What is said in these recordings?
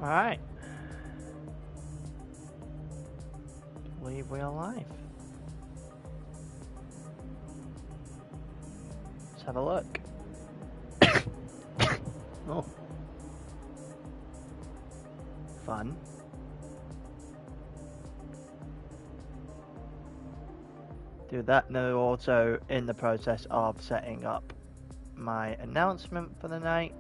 Alright. Believe we are live. Let's have a look. Oh. Fun. Do that. Now also in the process of setting up my announcement for the night.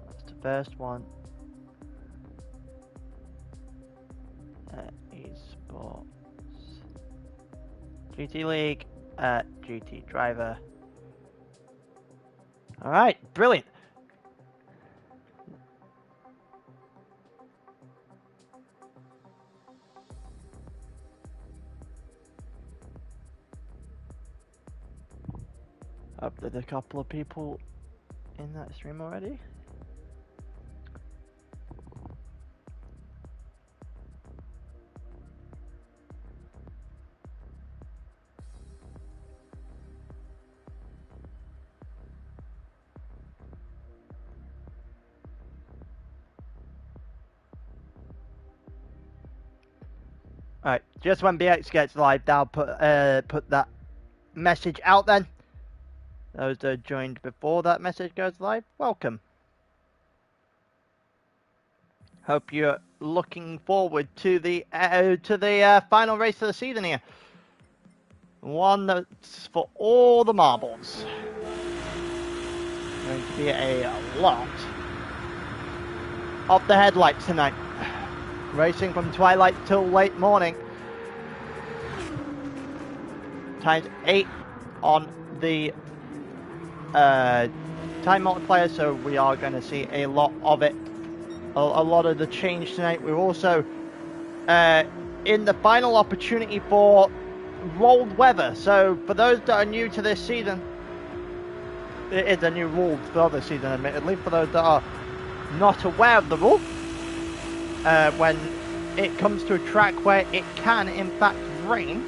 That's the first one. eSports. GT League at GT Driver. Alright, brilliant. Hope there's a couple of people in that stream already. Alright, just when BX gets live, I'll put that message out then. Those that joined before that message goes live, welcome. Hope you're looking forward to the final race of the season here. One that's for all the marbles. Going to be a lot of the headlights tonight. Racing from twilight till late morning. Times 8 on the time multiplier, so we are going to see a lot of it. A lot of the change tonight. We're also in the final opportunity for rolled weather. So for those that are new to this season, it is a new rule for this season, admittedly. For those that are not aware of the rule, when it comes to a track where it can in fact rain,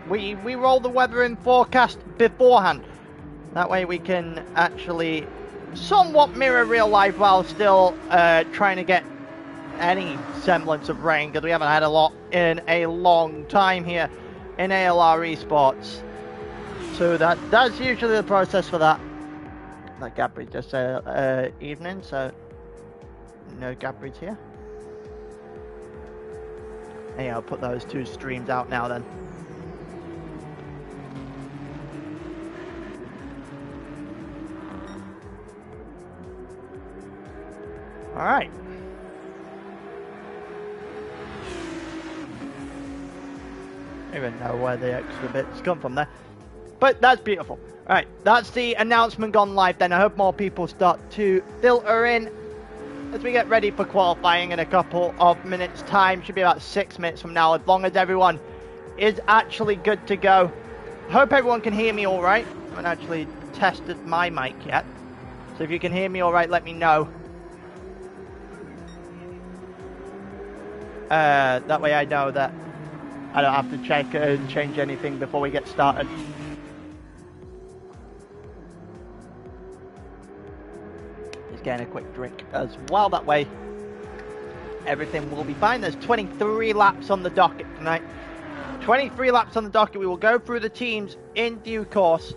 we roll the weather in forecast beforehand. That way we can actually somewhat mirror real life while still trying to get any semblance of rain, because we haven't had a lot in a long time here in ALR eSports. So that's usually the process for that. That Gabri's just evening, so no Gabri's here. Hey, I'll put those two streams out now then. Alright. I don't even know where the extra bits come from there. But that's beautiful. Alright, that's the announcement gone live then. I hope more people start to filter in as we get ready for qualifying in a couple of minutes time. Should be about 6 minutes from now, as long as everyone is actually good to go. Hope everyone can hear me alright. I haven't actually tested my mic yet. So if you can hear me alright, let me know. That way I know that I don't have to check and change anything before we get started. Just getting a quick drink as well, that way everything will be fine. There's 23 laps on the docket tonight. 23 laps on the docket. We will go through the teams in due course.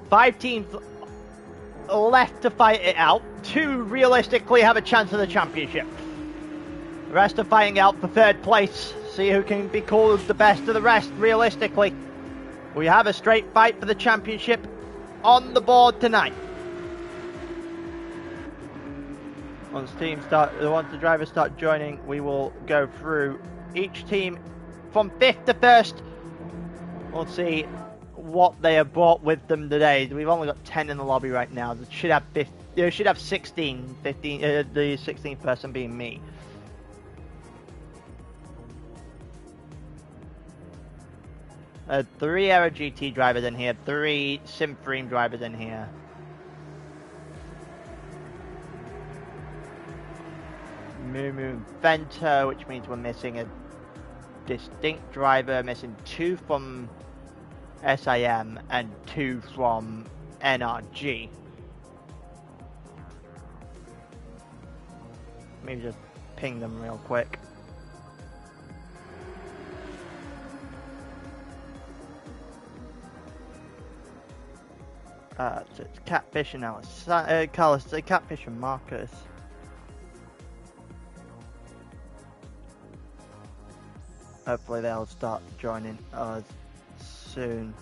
5 teams left to fight it out. 2 realistically have a chance of the championship. The rest are fighting out for 3rd place. See who can be called the best of the rest, realistically. We have a straight fight for the championship on the board tonight. Once the drivers start joining, we will go through each team from 5th to 1st. We'll see what they have brought with them today. We've only got 10 in the lobby right now. They should have 16, 15, the 16th person being me. 3 Aero GT drivers in here, 3 Sim3 drivers in here. Mumu and Vento, which means we're missing a distinct driver, missing 2 from SIM and 2 from NRG. Maybe just ping them real quick. So it's Catfish and Carlos, Catfish and Marcus. Hopefully they'll start joining us soon.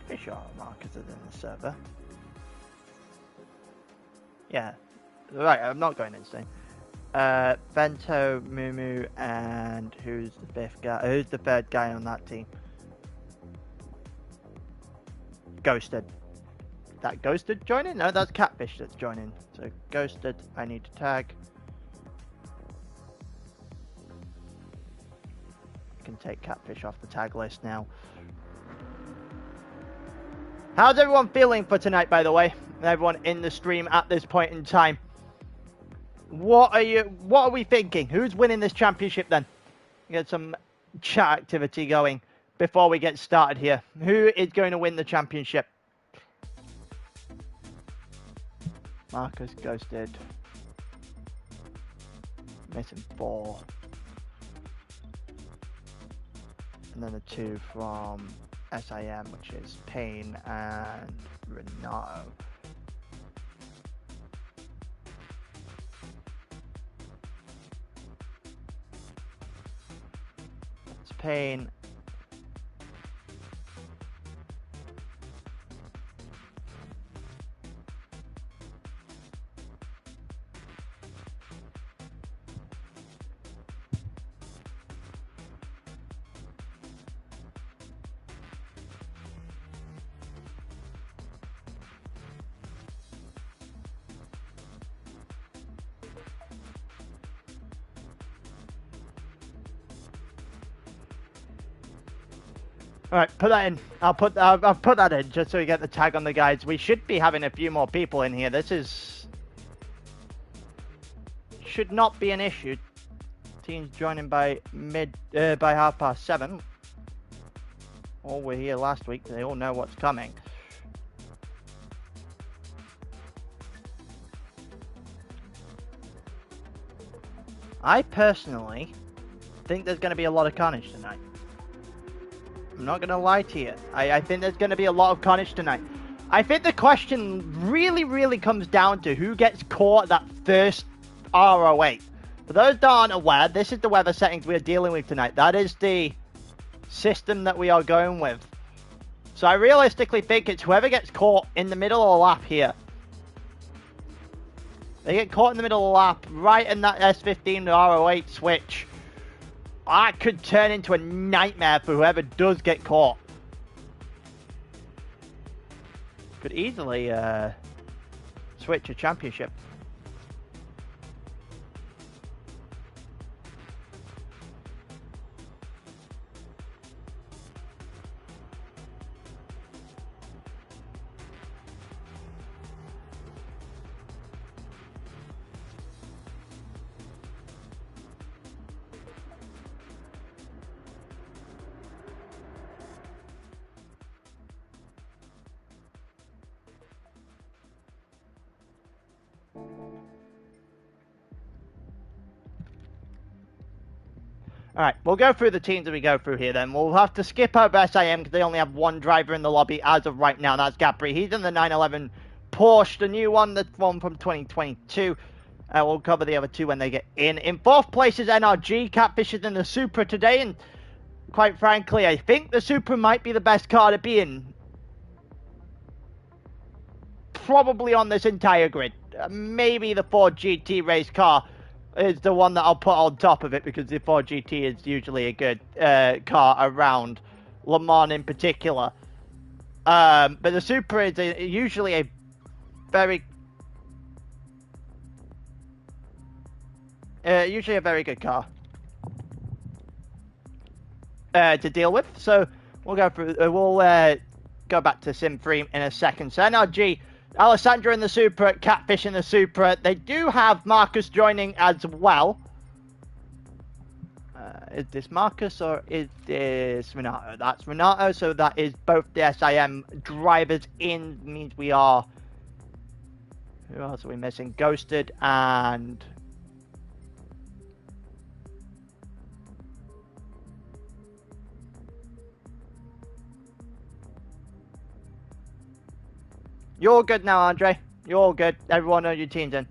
Pretty sure Marcus is in the server. Yeah. Right, I'm not going insane. Vento, Mumu, and who's the 5th guy? Who's the 3rd guy on that team? Ghosted. That Ghosted joining? No, that's Catfish that's joining. So Ghosted, I need to tag. I can take Catfish off the tag list now. How's everyone feeling for tonight, by the way? Everyone in the stream at this point in time. What are we thinking? Who's winning this championship then? Get some chat activity going before we get started here. Who is going to win the championship? Marcus Ghosted. Missing 4. And then the 2 from SIM, which is Payne and Renato. It's Payne. Alright, put that in. I'll put that in just so we get the tag on the guides. We should be having a few more people in here. This should not be an issue. Teams joining by by 7:30. All were here last week. They all know what's coming. I personally think there's going to be a lot of carnage tonight. I'm not going to lie to you. I think there's going to be a lot of carnage tonight. I think the question really comes down to who gets caught at that first RO8. For those that aren't aware, this is the weather settings we're dealing with tonight. That is the system that we are going with. So I realistically think it's whoever gets caught in the middle of the lap here. They get caught in the middle of the lap, right in that S15 to RO8 switch. That could turn into a nightmare for whoever does get caught. Could easily switch a championship. Alright, we'll go through the teams as we go through here then. We'll have to skip over SIM because they only have one driver in the lobby as of right now. That's Gapri. He's in the 911 Porsche, the new one, the one from 2022. We'll cover the other two when they get in. In 4th place is NRG. Catfish is in the Supra today, and quite frankly, I think the Supra might be the best car to be in. Probably on this entire grid. Maybe the Ford GT race car is the one that I'll put on top of it, because the Ford GT is usually a good car around Le Mans in particular. But the Supra is usually a very good car to deal with. So we'll go through. We'll go back to Sim 3 in a second. So NRG Alessandro in the Supra, Catfish in the Supra. They do have Marcus joining as well. Is this Marcus or is this Renato? That's Renato, so that is both the SIM drivers in. Means we are... Who else are we missing? Ghosted and... You're all good now, Andre. You're all good. Everyone on your team's in.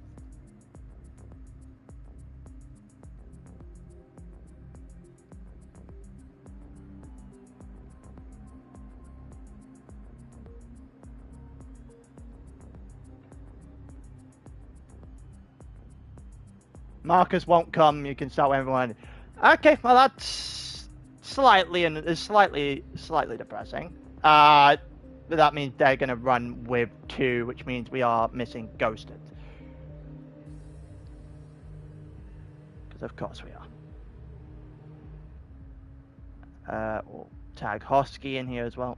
Marcus won't come. You can start everyone. Okay, well that's slightly depressing. But that means they're going to run with 2, which means we are missing Ghosted. Because of course we are. We'll tag Hosky in here as well.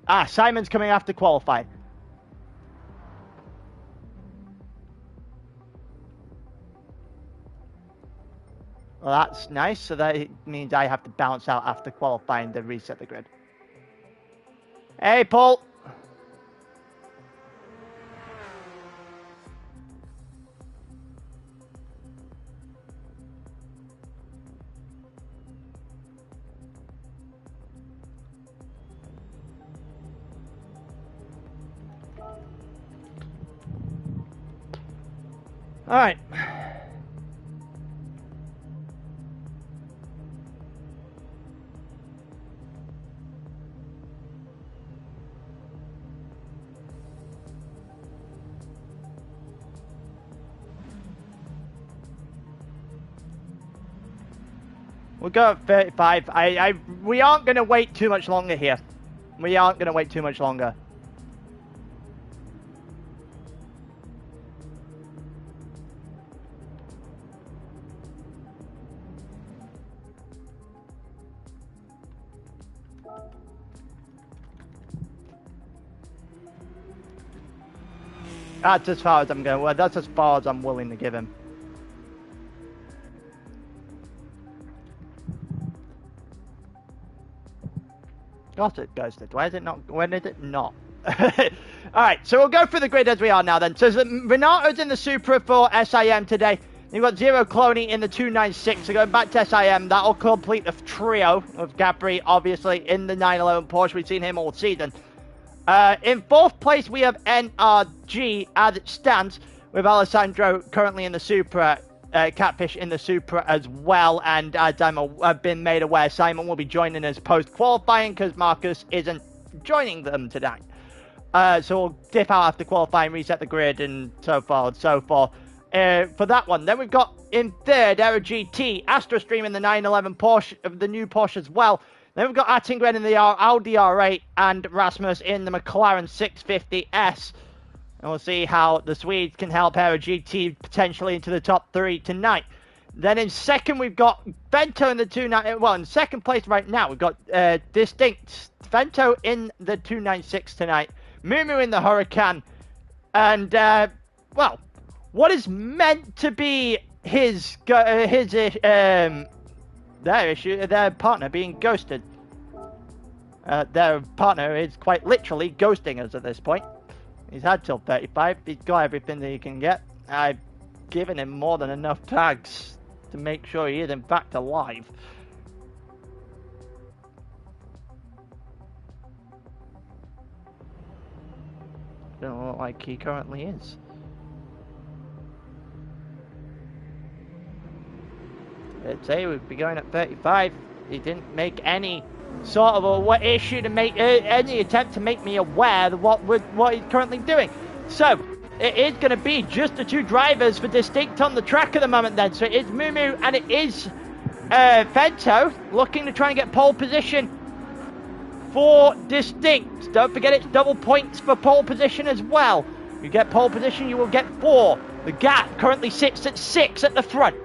Ah, Simon's coming after qualify. Well, that's nice. So that means I have to bounce out after qualifying to reset the grid. Hey, Paul. All right. We'll go at 35. We aren't going to wait too much longer here. We aren't going to wait too much longer. That's as far as I'm going. Well, that's as far as I'm willing to give him. Got it, Ghosted. Why is it not? When is it not? Alright, so we'll go through the grid as we are now then. So Renato's in the Supra for SIM today. You've got Zero Cloney in the 296. So going back to SIM, that'll complete the trio of Capri, obviously, in the 911 Porsche. We've seen him all season. In 4th place, we have NRG as it stands, with Alessandro currently in the Supra, Catfish in the Supra as well. And as I've been made aware, Simon will be joining us post-qualifying because Marcus isn't joining them today. So we'll dip out after qualifying, reset the grid, and so far and so forth. For that one, then we've got in 3rd, Aero GT, Astrostream in the 911 Porsche, the new Porsche as well. Then we've got Attingren in the Audi R8 and Rasmus in the McLaren 650S. And we'll see how the Swedes can help Aero GT potentially into the top 3 tonight. Then in 2nd, we've got Vento in the 296. Well, in 2nd place right now, we've got Distinct Vento in the 296 tonight. Mumu in the Huracan. And, well, what is meant to be their partner being ghosted. Their partner is quite literally ghosting us at this point. He's had till 35. He's got everything that he can get. I've given him more than enough tags to make sure he is in fact alive. Doesn't look like he currently is. I'd say we'd be going at 35. He didn't make any sort of a issue to make any attempt to make me aware of what he's currently doing. So it is going to be just the 2 drivers for Distinct on the track at the moment then. So it is Mumu and it is Vento looking to try and get pole position for Distinct. Don't forget it's double points for pole position as well. You get pole position, you will get 4. The gap currently sits at 6 at the front.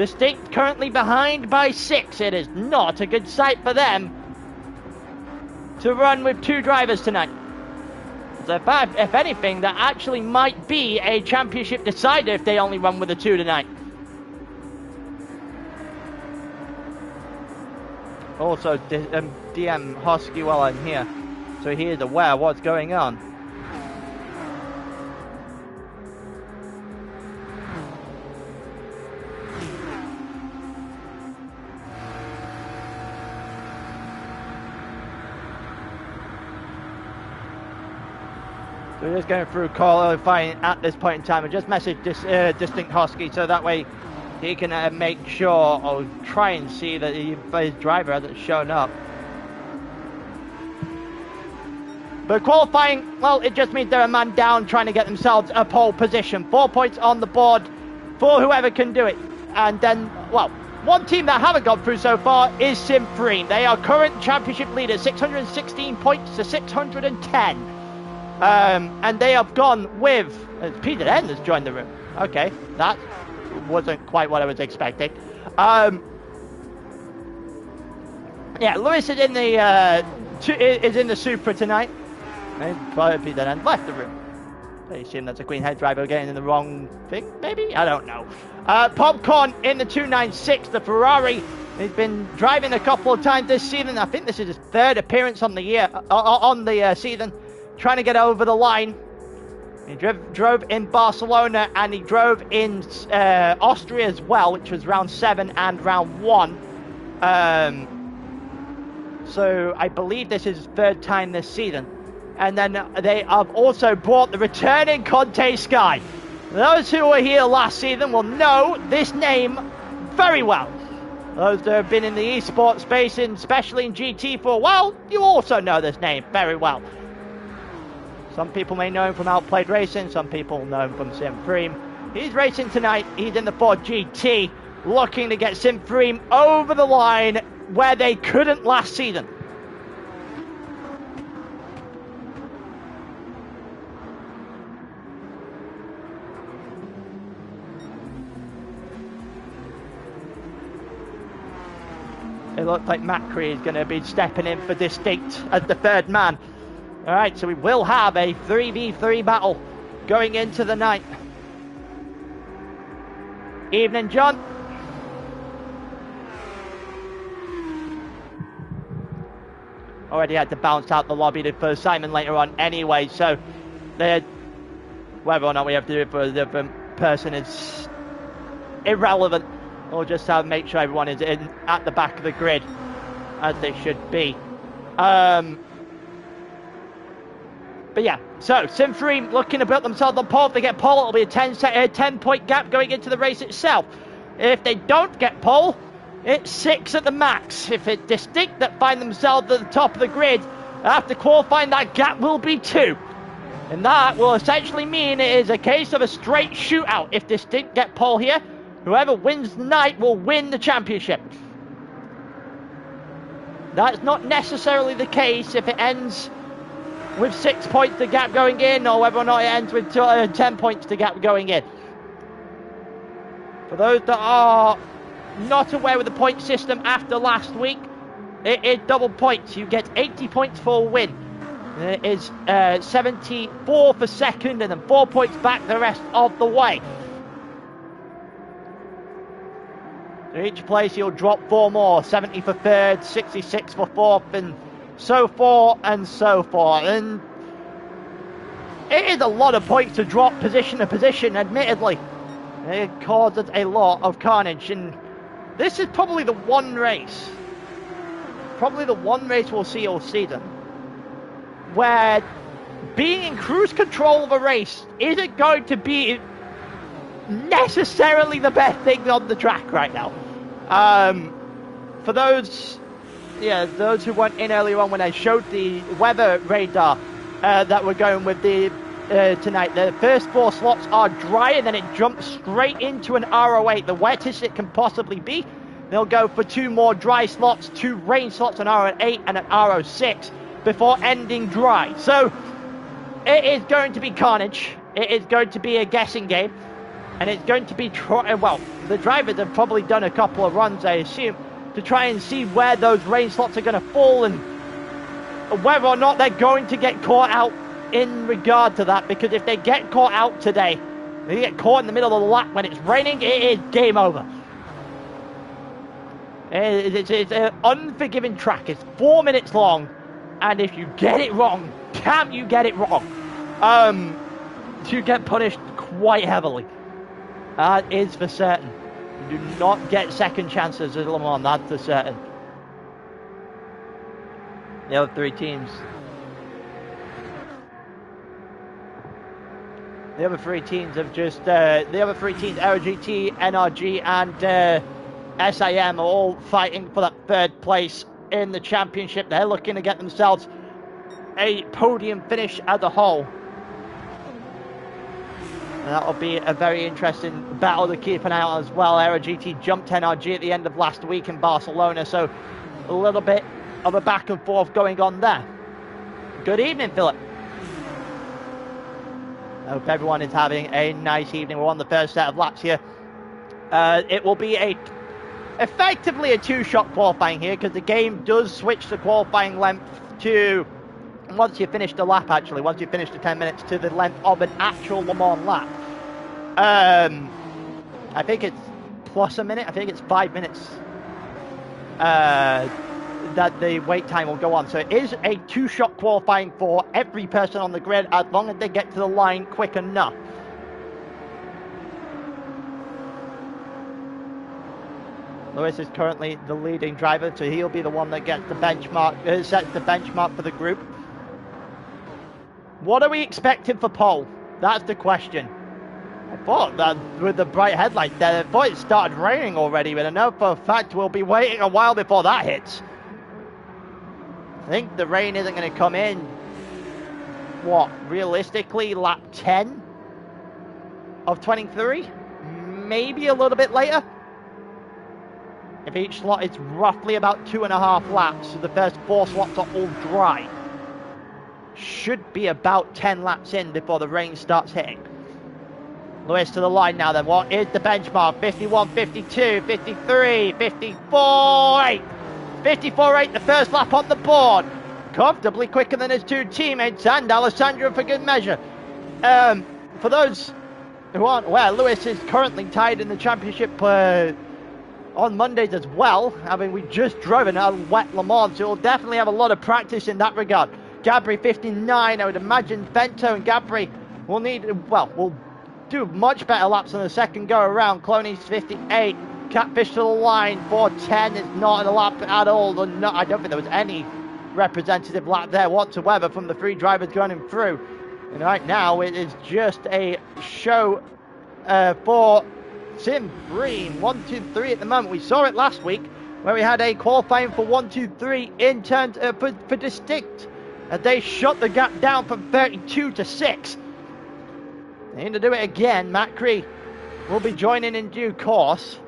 Distinct currently behind by 6. It is not a good sight for them to run with 2 drivers tonight. So if anything, that actually might be a championship decider if they only run with the 2 tonight. Also, DM Husky while I'm here, so he is aware of what's going on. So we're just going through qualifying at this point in time. I just messaged this Distinct Husky so that way he can make sure or try and see that his driver hasn't shown up. But qualifying, well, it just means they're a man down trying to get themselves a pole position. 4 points on the board for whoever can do it. And then, well, one team that haven't gone through so far is Sim3. They are current championship leaders, 616 points to 610. And they have gone with Peter N has joined the room. Okay, that wasn't quite what I was expecting. Yeah, Lewis is in the Supra tonight. And Peter N left the room. I assume that's a Queen Head driver getting in the wrong thing, maybe? I don't know. Popcorn in the 296, the Ferrari. He's been driving a couple of times this season. I think this is his 3rd appearance on the season. Trying to get over the line. He drove in Barcelona and he drove in Austria as well, which was round 7 and round 1. So I believe this is his 3rd time this season. And then they have also brought the returning Conte Sky. Those who were here last season will know this name very well. Those that have been in the eSports space, especially in GT for a while, you also know this name very well. Some people may know him from Outplayed Racing, some people know him from Sim3. He's racing tonight, he's in the Ford GT, looking to get Sim3 over the line where they couldn't last season. It looks like Macri is going to be stepping in for Distinct as the 3rd man. Alright, so we will have a 3v3 battle going into the night. Evening, John. Already had to bounce out the lobby for Simon later on anyway, so whether or not we have to do it for a different person is irrelevant. We'll just make sure everyone is in at the back of the grid as they should be. But yeah, so Sim3 looking to build themselves on pole. If they get pole, it'll be a 10-point gap going into the race itself. If they don't get pole, it's 6 at the max. If it's Distinct that find themselves at the top of the grid, after qualifying, that gap will be 2. And that will essentially mean it is a case of a straight shootout. If Distinct get pole here, whoever wins the night will win the championship. That's not necessarily the case if it ends with 6 points to gap going in, or whether or not it ends with 10 points to gap going in. For those that are not aware of the point system after last week, it is double points. You get 80 points for a win. It is 74 for second, and then 4 points back the rest of the way. So each place you'll drop 4 more, 70 for 3rd, 66 for 4th, and so forth and so forth. And it is a lot of points to drop position to position, admittedly. It causes a lot of carnage, and this is probably the one race we'll see all season where being in cruise control of a race isn't going to be necessarily the best thing on the track right now. For those who weren't in earlier on when I showed the weather radar that we're going with tonight, the first 4 slots are dry, and then it jumps straight into an RO8, the wettest it can possibly be. They'll go for 2 more dry slots, 2 rain slots, an RO8 and an RO6 before ending dry. So it is going to be carnage. It is going to be a guessing game. And it's going to be, well, the drivers have probably done a couple of runs, I assume, to try and see where those rain slots are going to fall and whether or not they're going to get caught out in regard to that. Because if they get caught out today, they get caught in the middle of the lap when it's raining, it is game over. It's an unforgiving track. It's 4 minutes long, and if you get it wrong, damn, you get it wrong, you get punished quite heavily. That is for certain. You do not get second chances at Le Mans, that's for certain. The other three teams. The other three teams have just, the other three teams, Aero GT, NRG, and SIM are all fighting for that third place in the championship. They're looking to get themselves a podium finish as a whole. And that'll be a very interesting battle to keep an eye on as well. Aero GT jumped NRG at the end of last week in Barcelona, so a little bit of a back and forth going on there. Good evening, Philip. I hope everyone is having a nice evening. We're on the first set of laps here. It will be effectively a two-shot qualifying here, because the game does switch the qualifying length to, once you finish the lap actually, once you finish the 10 minutes, to the length of an actual Le Mans lap. I think it's plus a minute, I think it's 5 minutes that the wait time will go on. So it is a two-shot qualifying for every person on the grid, as long as they get to the line quick enough. Lewis is currently the leading driver, so he'll be the one that gets the benchmark, sets the benchmark for the group. What are we expecting for pole? That's the question. I thought that with the bright headlights there, I thought it started raining already, but I know for a fact we'll be waiting a while before that hits. I think the rain isn't going to come in, what, realistically, lap 10 of 23? Maybe a little bit later. If each slot is roughly about 2.5 laps, so the first 4 slots are all dry. Should be about 10 laps in before the rain starts hitting. Lewis to the line now then. What is the benchmark? 51, 52, 53, 54.8. 54.8, the first lap on the board. Comfortably quicker than his two teammates and Alessandro for good measure. For those who aren't aware, Lewis is currently tied in the championship on Mondays as well. I mean, we just drove in a wet Le Mans, so we'll definitely have a lot of practice in that regard. Gabri 59, I would imagine Vento and Gabri will need, well, will do much better laps on the second go around. Cloney's 58, Catfish to the line, 410 is not a lap at all. I don't think there was any representative lap there whatsoever from the three drivers going through. And right now it is just a show for Sim Green, 1, 2, 3 at the moment. We saw it last week where we had a qualifying for 1, 2, 3 in turns for distinct. They shut the gap down from 32 to 6. They need to do it again. Matt Cree will be joining in due course.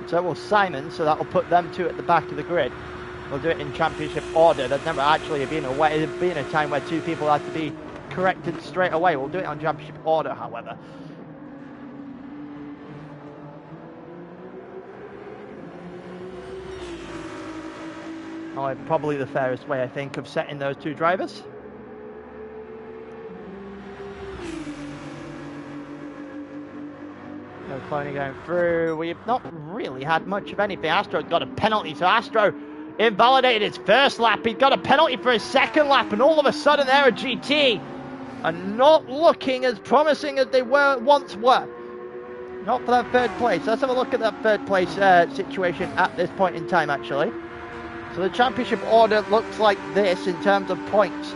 So will Simon, so that will put them two at the back of the grid. We'll do it in championship order. There's never actually been a time where two people had to be corrected straight away. We'll do it on championship order, however. Oh, probably the fairest way, I think, of setting those two drivers. No Cloney going through. We've not really had much of anything. Astro's got a penalty, so Astro invalidated his first lap. He's got a penalty for his second lap, and all of a sudden Aero GT are not looking as promising as they once were. Not for that third place. Let's have a look at that third place situation at this point in time, actually. So the championship order looks like this in terms of points.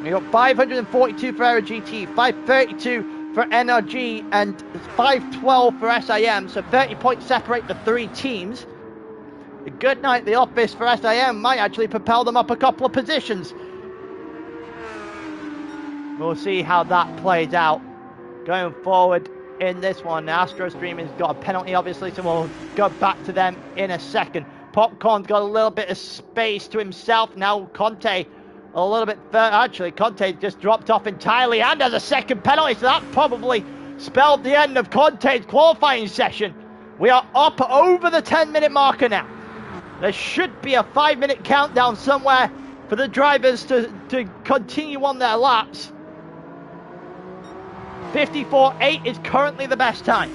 We got 542 for Aero GT, 532 for NRG, and 512 for SIM. So 30 points separate the three teams. A good night at the office for SIM might actually propel them up a couple of positions. We'll see how that plays out going forward in this one. Astro Streaming's got a penalty, obviously, so we'll go back to them in a second. Popcorn's got a little bit of space to himself now. Conte a little bit further. Actually, Conte just dropped off entirely and has a second penalty, so that probably spelled the end of Conte's qualifying session. We are up over the 10-minute marker now. There should be a 5-minute countdown somewhere for the drivers to continue on their laps. 54.8 is currently the best time.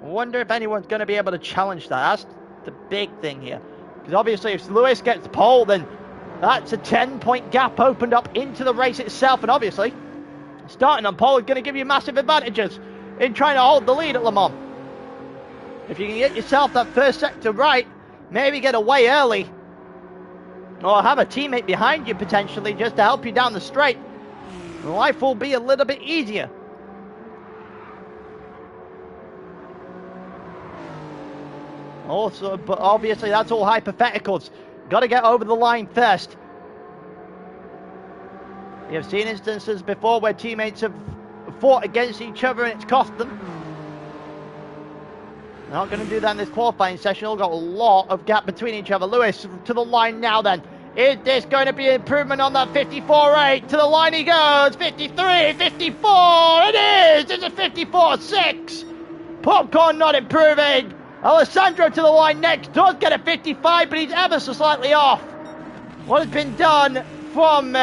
I wonder if anyone's going to be able to challenge that. That's the big thing here. Because obviously if Lewis gets pole, then that's a 10-point gap opened up into the race itself. And obviously, starting on pole is going to give you massive advantages in trying to hold the lead at Le Mans. If you can get yourself that first sector right, maybe get away early, or have a teammate behind you potentially just to help you down the straight, life will be a little bit easier. Also, but obviously that's all hypotheticals. Got to get over the line first. We have seen instances before where teammates have fought against each other and it's cost them. Not going to do that in this qualifying session. All got a lot of gap between each other. Lewis to the line now then. Is this going to be an improvement on that 54.8? To the line he goes. 53, 54. It is. It's a 54.6. Popcorn not improving. Alessandro to the line next. Does get a 55, but he's ever so slightly off. What has been done from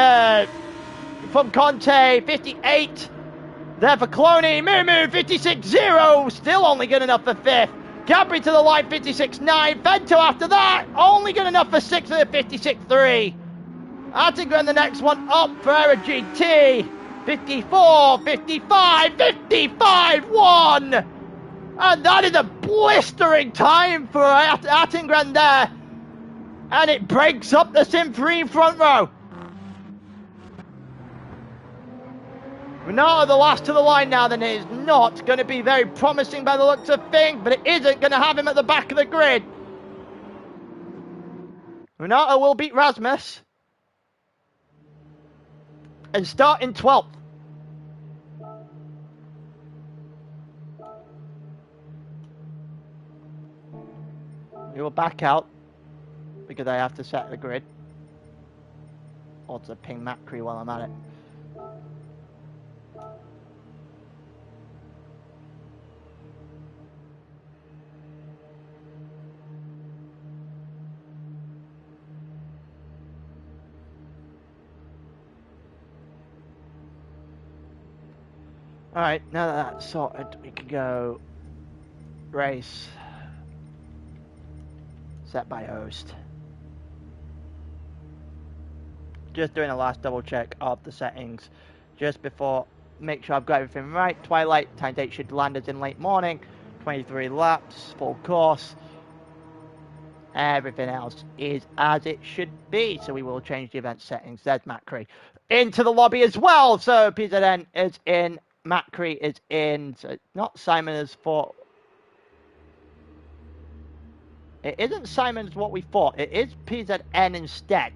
Conte? 58. There for Cloney. Mumu 56.0. Still only good enough for 5th. Gabri to the line 56.9. Vento after that. Only good enough for 6th at 56.3. Attinger the next one up for Aero GT. 54, 55, 55.1. And that is a blistering time for Attinger there. And it breaks up the Sim 3 front row. Renato the last to the line now, then it is not going to be very promising by the looks of things, but it isn't going to have him at the back of the grid. Renato will beat Rasmus and start in 12th. He will back out because I have to set the grid. Or to ping Macri while I'm at it. Alright, now that that's sorted, we can go race set by host. Just doing a last double check of the settings just before, make sure I've got everything right. Twilight, time date should land us in late morning, 23 laps, full course. Everything else is as it should be, so we will change the event settings. There's Macri into the lobby as well, so PZN is in. Macri is in, so not Simon as for. It isn't Simon as what we thought. It is PZN instead.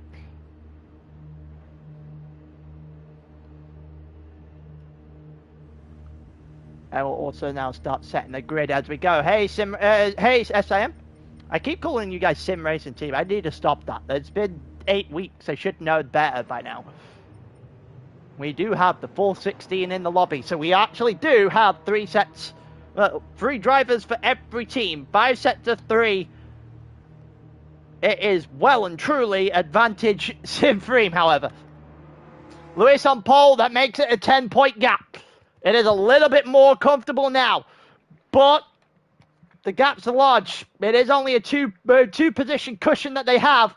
I will also now start setting the grid as we go. Hey hey SIM. I keep calling you guys Sim Racing Team. I need to stop that. It's been 8 weeks. I should know better by now. We do have the full 16 in the lobby, so we actually do have 3 sets, 3 drivers for every team, 5 sets of 3. It is well and truly advantage Simfream, however. Lewis on pole, that makes it a 10-point gap. It is a little bit more comfortable now, but the gaps are large. It is only a two position cushion that they have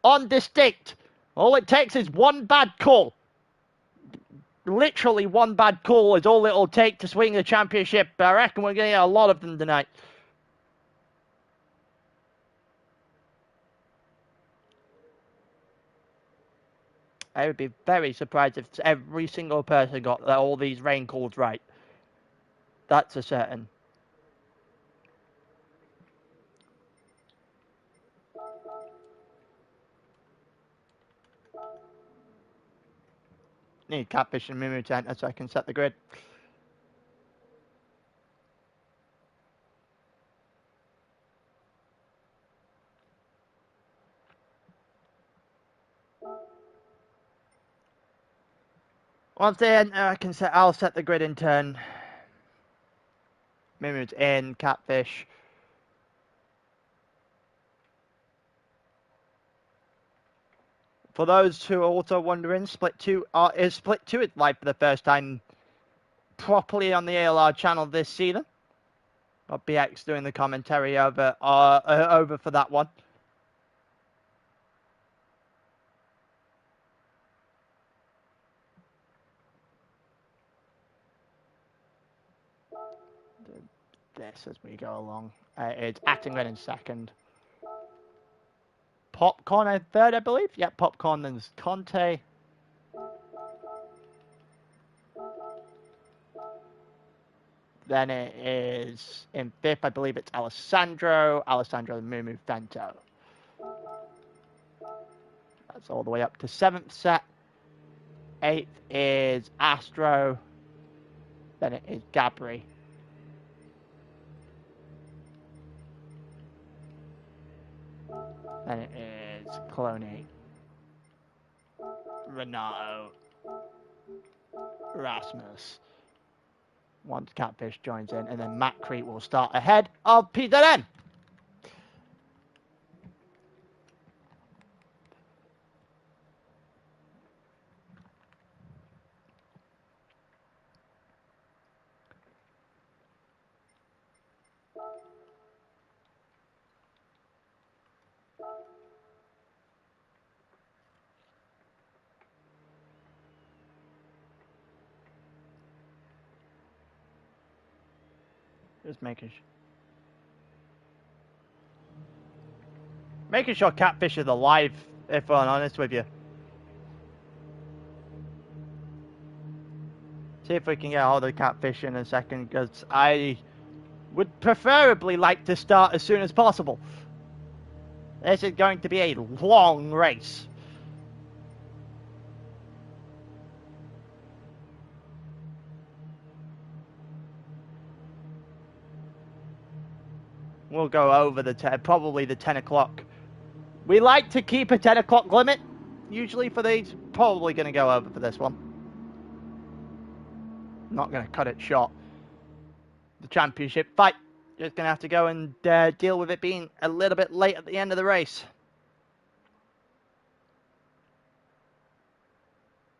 on distinct. All it takes is one bad call. Literally one bad call is all it'll take to swing the championship. I reckon we're going to get a lot of them tonight. I would be very surprised if every single person got all these rain calls right. That's a certain. Need Catfish and Mumu to enter so I can set the grid. Once they enter, I'll set the grid in turn. Mumu's in, Catfish. For those who are also wondering, Split 2 is live for the first time properly on the ALR channel this season. Got BX doing the commentary over for that one. This as we go along. It's Attington in second. Popcorn in third, I believe. Yep, Popcorn, then there's Conte. Then it is in fifth, I believe it's Alessandro, Mumu, Fento. That's all the way up to seventh set. Eighth is Astro. Then it is Gabri. Then it is Cloney, Renato, Rasmus. Once Catfish joins in, and then Matt Crete will start ahead of PZN. Just making sure Catfish is alive, if I'm honest with you. See if we can get hold of Catfish in a second, because I would preferably like to start as soon as possible. This is going to be a long race. We'll go over probably the 10 o'clock. We like to keep a 10 o'clock limit, usually for these. Probably going to go over for this one. Not going to cut it short. The championship fight. Just going to have to go and deal with it being a little bit late at the end of the race.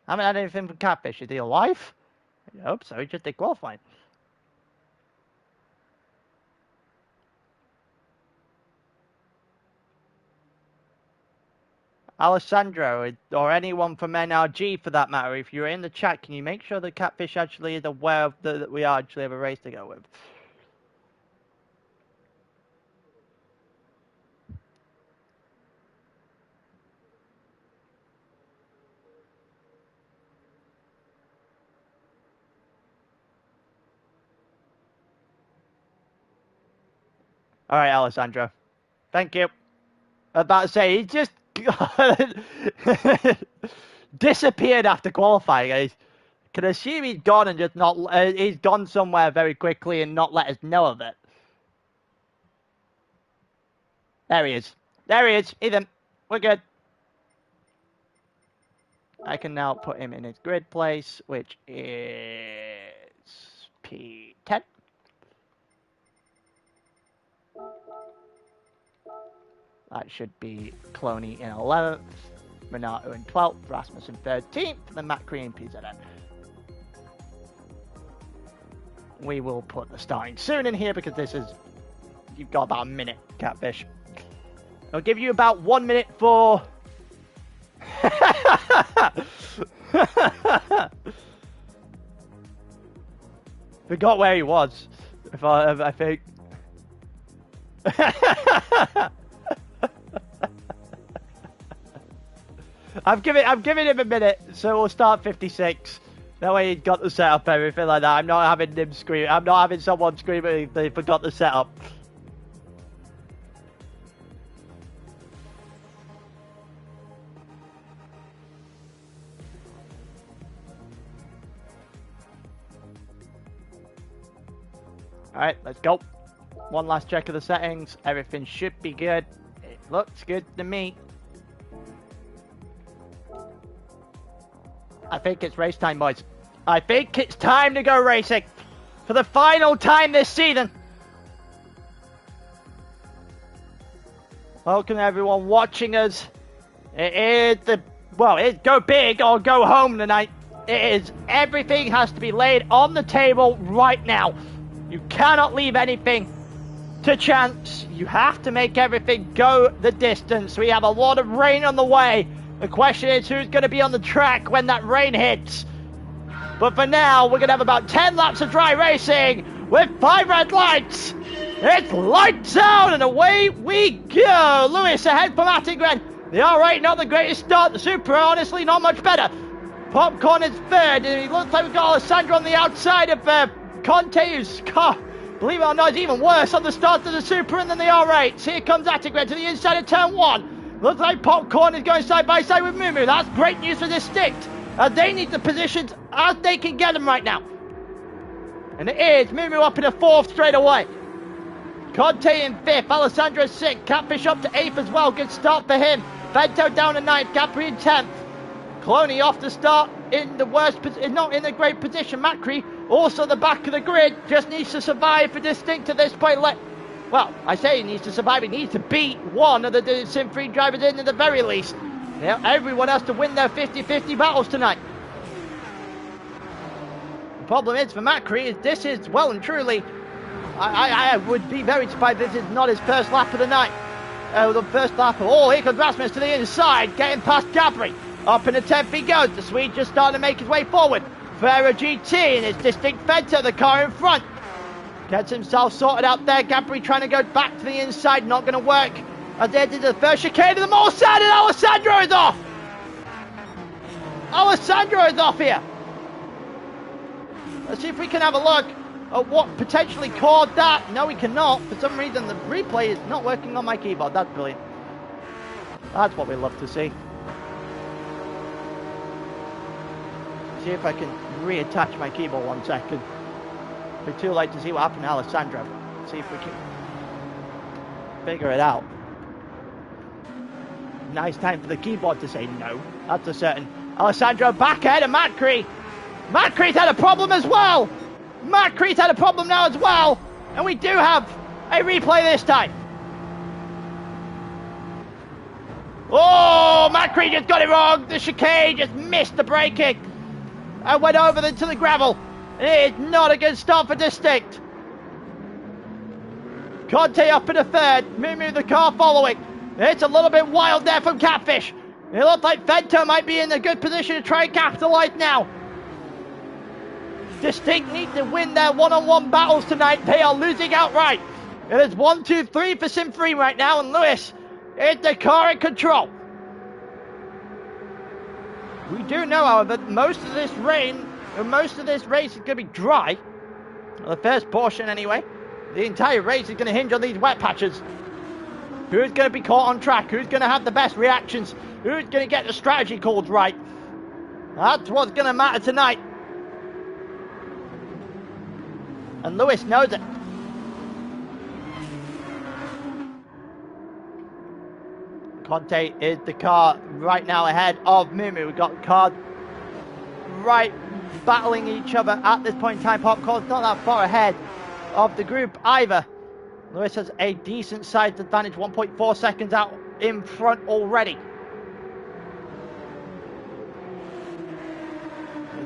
I haven't had anything from Catfish. Is he alive? I hope so. He just did qualifying. Alessandro, or anyone from NRG for that matter, if you're in the chat, can you make sure that Catfish actually is aware of that we actually have a race to go with? All right, Alessandro. Thank you. I was about to say, he just disappeared after qualifying. I can assume he's gone and just not. He's gone somewhere very quickly and not let us know of it. There he is. There he is. Ethan, we're good. I can now put him in his grid place, which is P10. That should be Cloney in 11th, Renato in 12th, Rasmus in 13th, then Matt Cree in PZN. We will put the starting soon in here because this is, you've got about a minute, Catfish. I'll give you about 1 minute for... Forgot where he was, if I think. I'm giving him a minute, so we'll start 56. That way he's got the setup, everything like that. I'm not having him scream. I'm not having someone screaming they forgot the setup. Alright, let's go. One last check of the settings. Everything should be good. It looks good to me. I think it's race time, boys. I think it's time to go racing. For the final time this season. Welcome everyone watching us. It is it's go big or go home tonight. It is, everything has to be laid on the table right now. You cannot leave anything to chance. You have to make everything go the distance. We have a lot of rain on the way. The question is who's going to be on the track when that rain hits. But for now, we're going to have about 10 laps of dry racing with 5 red lights. It's lights out and away we go. Lewis ahead from Attingren. The R8, not the greatest start. The Super, honestly, not much better. Popcorn is third. And it looks like we've got Alessandro on the outside of Conte, who's, believe it or not, is even worse on the start of the Super and then the R8. Here comes Attingren to the inside of turn 1. Looks like Popcorn is going side by side with Mumu. That's great news for Distinct. They need the positions as they can get them right now. And it is Mumu up in a 4th straight away. Conte in 5th, Alessandro 6th, Catfish up to 8th as well. Good start for him. Vento down to 9th, Capri in 10th. Cloney off the start in the worst, not in a great position. Macri also the back of the grid, just needs to survive for Distinct at this point. Well, I say he needs to survive, he needs to beat one of the Sim 3 drivers in at the very least. Now, everyone has to win their 50-50 battles tonight. The problem is for Macri is this is well and truly, I would be very surprised this is not his first lap of the night. The first lap, here comes Rasmus to the inside, getting past Gabri. Up in the 10th he goes, the Swede just starting to make his way forward. For Aero GT and his Distinct Vento, the car in front. Gets himself sorted out there, Gabri trying to go back to the inside, not going to work. As they did the first chicane of the more side, and Alessandro is off! Alessandro is off here! Let's see if we can have a look at what potentially caused that. No, we cannot. For some reason, the replay is not working on my keyboard. That's brilliant. That's what we love to see. See if I can reattach my keyboard 1 second. It'll be too late to see what happened to Alessandro. See if we can figure it out. Nice time for the keyboard to say no. That's a certain. Alessandro back ahead of Macri. Macri's had a problem as well. Macri's had a problem now as well. And we do have a replay this time. Oh, Macri just got it wrong. The chicane just missed the braking. And went over into the gravel. It is not a good start for Distinct. Conte up in a 3rd. Mumu the car following. It's a little bit wild there from Catfish. It looks like Vento might be in a good position to try and capitalize now. Distinct need to win their one-on-one battles tonight. They are losing outright. It is 1, 2, 3 for Sim 3 right now, and Lewis is the car in control. We do know, however, that most of this rain, or most of this race is going to be dry. Well, the first portion anyway. The entire race is going to hinge on these wet patches. Who's going to be caught on track? Who's going to have the best reactions? Who's going to get the strategy calls right? That's what's going to matter tonight. And Lewis knows it. Conte is the car right now ahead of Mumu. We've got cars right battling each other at this point in time. Popcorn's not that far ahead of the group either. Lewis has a decent size advantage, 1.4 seconds out in front already.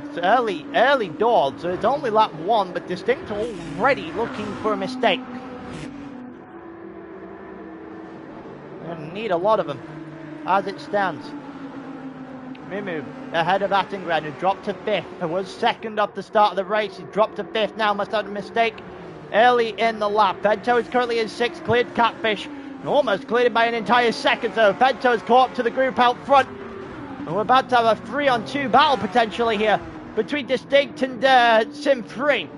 It's early doors, so it's only lap 1, but Distinct already looking for a mistake. They're going to need a lot of them, as it stands. Mumu ahead of Attingren, who dropped to 5th, and was 2nd off the start of the race. He dropped to 5th now, must have had a mistake early in the lap. Vento is currently in 6th, cleared Catfish, and almost cleared it by an entire second, so Vento is caught up to the group out front. And we're about to have a 3-on-2 battle potentially here between Distinct and Sim 3.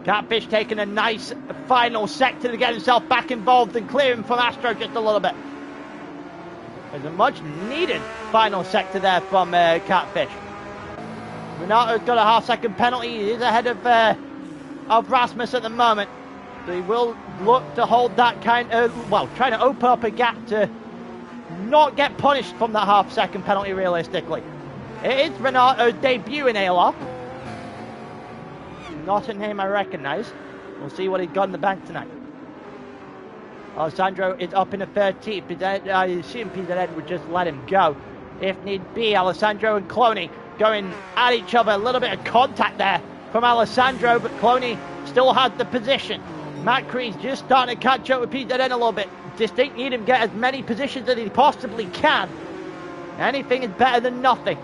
Catfish taking a nice final sector to get himself back involved and clearing from Astro just a little bit. There's a much needed final sector there from Catfish. Renato's got a half-second penalty. He is ahead of of Rasmus at the moment. So he will look to hold that kind of, well, trying to open up a gap to not get punished from that half-second penalty realistically. It is Renato's debut in ALR. Not a name I recognise. We'll see what he's got in the bank tonight. Alessandro is up in the 13th. I assume PZN would just let him go if need be. Alessandro and Cloney going at each other. A little bit of contact there from Alessandro, but Cloney still has the position. Matt Cree's just starting to catch up with PZN a little bit. Distinct need him get as many positions as he possibly can. Anything is better than nothing.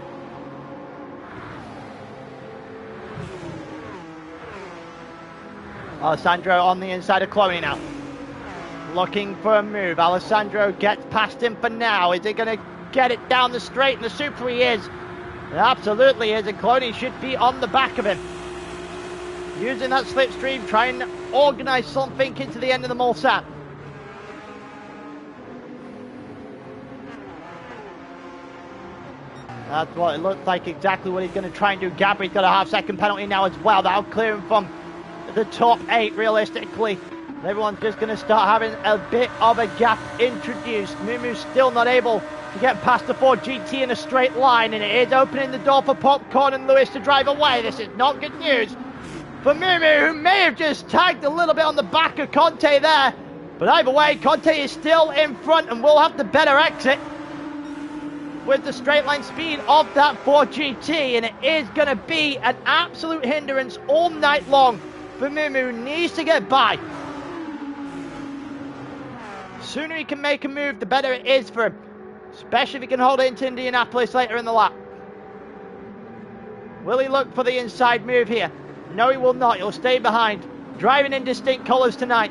Alessandro on the inside of Cloney now. Looking for a move. Alessandro gets past him for now. Is he going to get it down the straight? And the super he is. It absolutely is. And Cloney should be on the back of him. Using that slipstream, trying to organise something into the end of the Mulsanne. That's what it looks like, exactly what he's going to try and do. Gabri's got a half-second penalty now as well. That'll clear him from the top 8, realistically. Everyone's just going to start having a bit of a gap introduced. Mumu's still not able to get past the 4 GT in a straight line, and it is opening the door for Popcorn and Lewis to drive away. This is not good news for Mumu, who may have just tagged a little bit on the back of Conte there. But either way, Conte is still in front and will have the better exit with the straight line speed of that 4 GT, and it is going to be an absolute hindrance all night long for Mumu. Needs to get by. The sooner he can make a move, the better it is for him, especially if he can hold it into Indianapolis later in the lap. Will he look for the inside move here? No, he will not. He'll stay behind, driving in distinct colours tonight.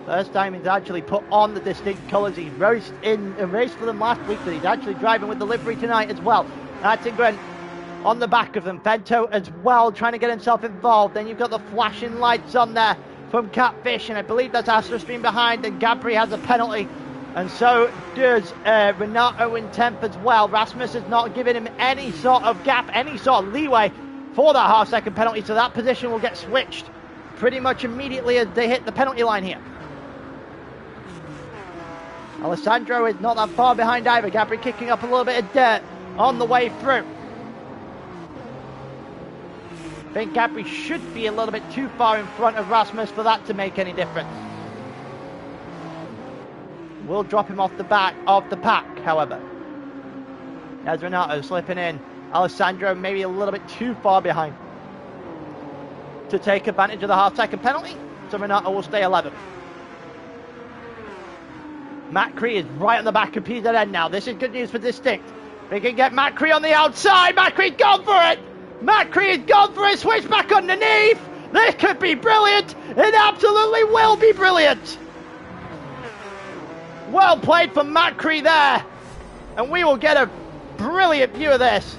First time he's actually put on the distinct colours. He raced for them last week, but he's actually driving with the livery tonight as well. Attingren on the back of them. Vento as well, trying to get himself involved. Then you've got the flashing lights on there from Catfish, and I believe that's Astrostream behind, and Gabri has a penalty. And so does Renato in 10th as well. Rasmus has not given him any sort of gap, any sort of leeway for that half-second penalty, so that position will get switched pretty much immediately as they hit the penalty line here. Alessandro is not that far behind either. Gabri kicking up a little bit of dirt on the way through. I think Gabri should be a little bit too far in front of Rasmus for that to make any difference. Will drop him off the back of the pack, however. As Renato slipping in. Alessandro maybe a little bit too far behind to take advantage of the half-second penalty. So Renato will stay 11th. Matt Cree is right on the back of PZN now. This is good news for Distinct. We can get Matt Cree on the outside. Matt Cree's gone for it. Matt Cree has gone for it. Switch back underneath. This could be brilliant. It absolutely will be brilliant. Well played from Matt Cree there. And we will get a brilliant view of this.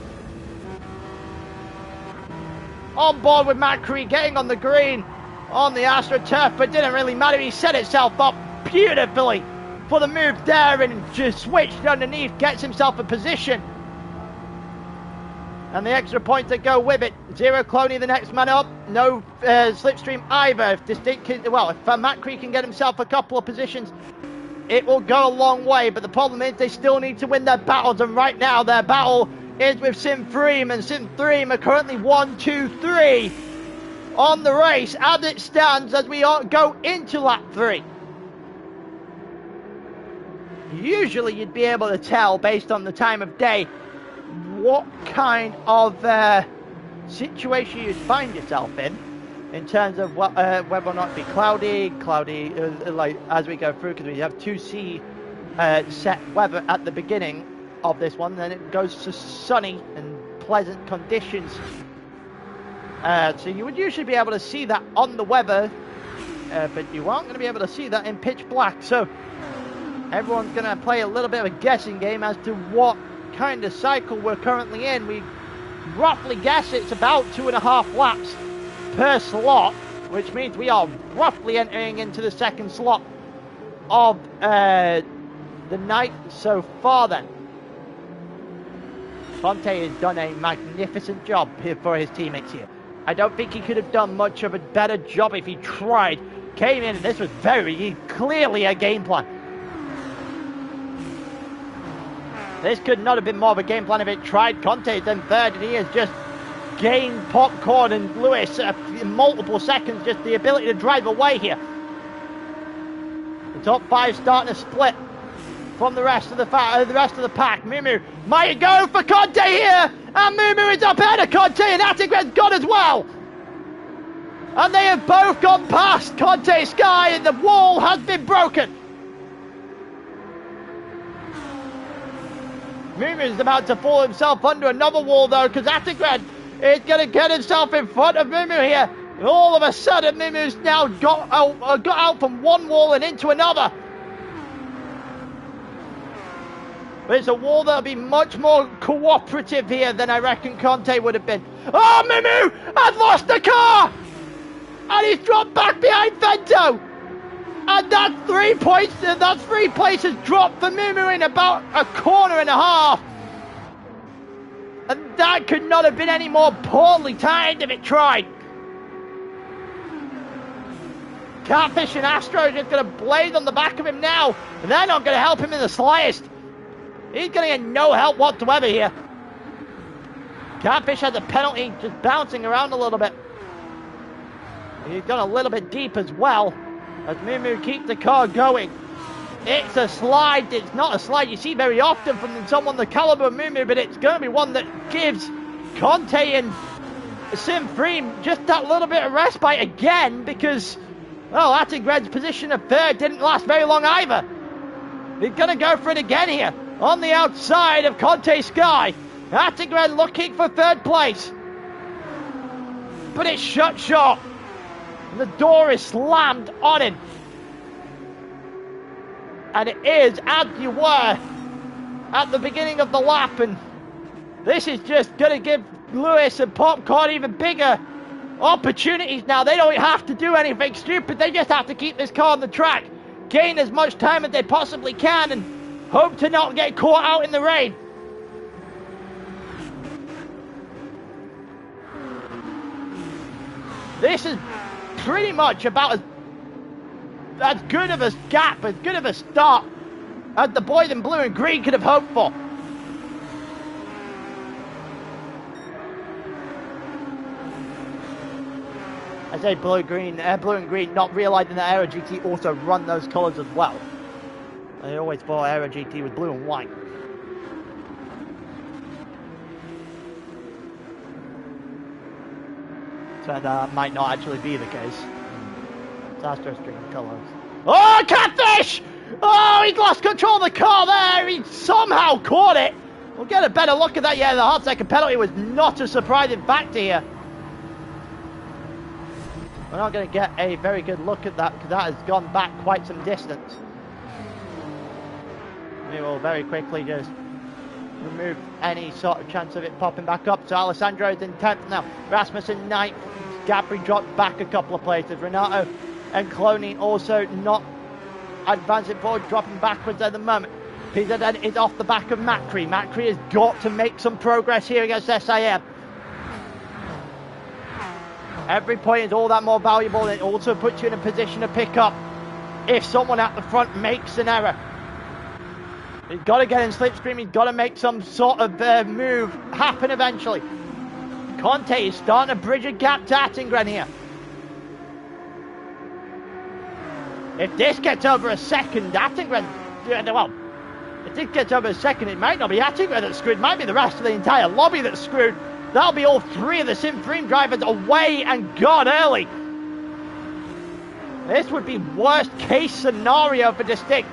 On board with Matt Cree, getting on the green on the AstroTurf, but didn't really matter. He set itself up beautifully for the move there and just switched underneath, gets himself a position. And the extra points that go with it. Zero Cloney, the next man up. No slipstream either. If Distinct can, well, if Matt Cree can get himself a couple of positions, it will go a long way. But the problem is they still need to win their battles. And right now their battle is with Sim3. And Sim3 are currently 1, 2, 3 on the race as it stands as we go into lap 3. Usually you'd be able to tell based on the time of day what kind of situation you'd find yourself in terms of what, whether or not it be cloudy, like as we go through, because we have 2C set weather at the beginning of this one, then it goes to sunny and pleasant conditions. So you would usually be able to see that on the weather, but you aren't going to be able to see that in pitch black. So everyone's going to play a little bit of a guessing game as to what kind of cycle we're currently in. We roughly guess it's about 2.5 laps per slot, which means we are roughly entering into the second slot of the night so far then. Conte has done a magnificent job here for his teammates here. I don't think he could have done much of a better job if he tried. Came in, and this was very clearly a game plan. This could not have been more of a game plan if it tried. Conte's in third, and he has just gained Popcorn and Lewis in multiple seconds, just the ability to drive away here. The top five starting to split from the rest of the pack. Mumu might go for Conte here, and Mumu is up ahead of Conte, and Attigred's gone as well. And they have both gone past Conte Sky, and the wall has been broken. Mumu is about to fall himself under another wall though, because Attigred is going to get himself in front of Mumu here. And all of a sudden, Mumu's now got out from one wall and into another. But it's a wall that'll be much more cooperative here than I reckon Conte would have been. Oh, Mumu has lost the car! And he's dropped back behind Vento! And that's 3 points, that's 3 places dropped for Mumu in about a corner and a half. And that could not have been any more poorly timed if it tried. Catfish and Astro are just going to blaze on the back of him now. And they're not going to help him in the slightest. He's going to get no help whatsoever here. Catfish has a penalty, just bouncing around a little bit. He's gone a little bit deep as well, as Mumu keeps the car going. It's a slide. It's not a slide you see very often from someone the caliber of Mumu, but it's going to be one that gives Conte and Simfreem just that little bit of respite again, because, well, Attigred's position of third didn't last very long either. He's going to go for it again here on the outside of Conte Sky. Attigred looking for third place, but it's shut short. And the door is slammed on him. And it is as you were at the beginning of the lap. And this is just going to give Lewis and Popcorn even bigger opportunities now. They don't have to do anything stupid. They just have to keep this car on the track, gain as much time as they possibly can, and hope to not get caught out in the rain. This is pretty much about as good of a gap, as good of a start as the boys in blue and green could have hoped for. I say blue and green, not realising that Aero GT also run those colours as well. I always thought Aero GT was blue and white. So that might not actually be the case. It's Astro Stream colours. Oh, Catfish! Oh, he's lost control of the car there. He somehow caught it. We'll get a better look at that. Yeah, the hard second penalty was not a surprising factor here. We're not going to get a very good look at that because that has gone back quite some distance. We will very quickly just remove any sort of chance of it popping back up. So Alessandro is in 10th now. Rasmussen 9th. Gabri dropped back a couple of places. Renato and Clooney also not advancing forward, dropping backwards at the moment. PZN is off the back of Macri. Macri has got to make some progress here against SIM. Every point is all that more valuable, and it also puts you in a position to pick up if someone at the front makes an error. He's got to get in slipstream. He's got to make some sort of move happen eventually. Conte is starting to bridge a gap to Attigred here. If this gets over a second, Attigred, well, if this gets over a second, it might not be Attigred that's screwed. It might be the rest of the entire lobby that's screwed. That'll be all three of the Simfreem drivers away and gone early. This would be worst case scenario for Distinct.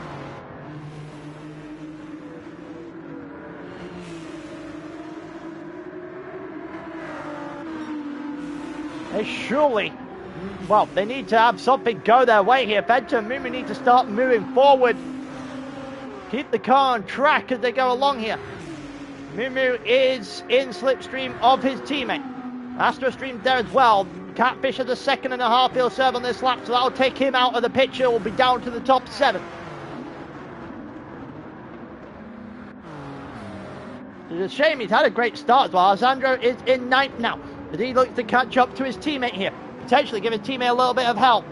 They surely, well, they need to have something go their way here. Vento and Mumu need to start moving forward. Keep the car on track as they go along here. Mumu is in slipstream of his teammate. Astrostream's there as well. Catfish has a second and a half he'll serve on this lap, so that'll take him out of the picture. We'll be down to the top 7. It's a shame he's had a great start as well. Alessandro is in 9th now, as he looks to catch up to his teammate here. Potentially give his teammate a little bit of help.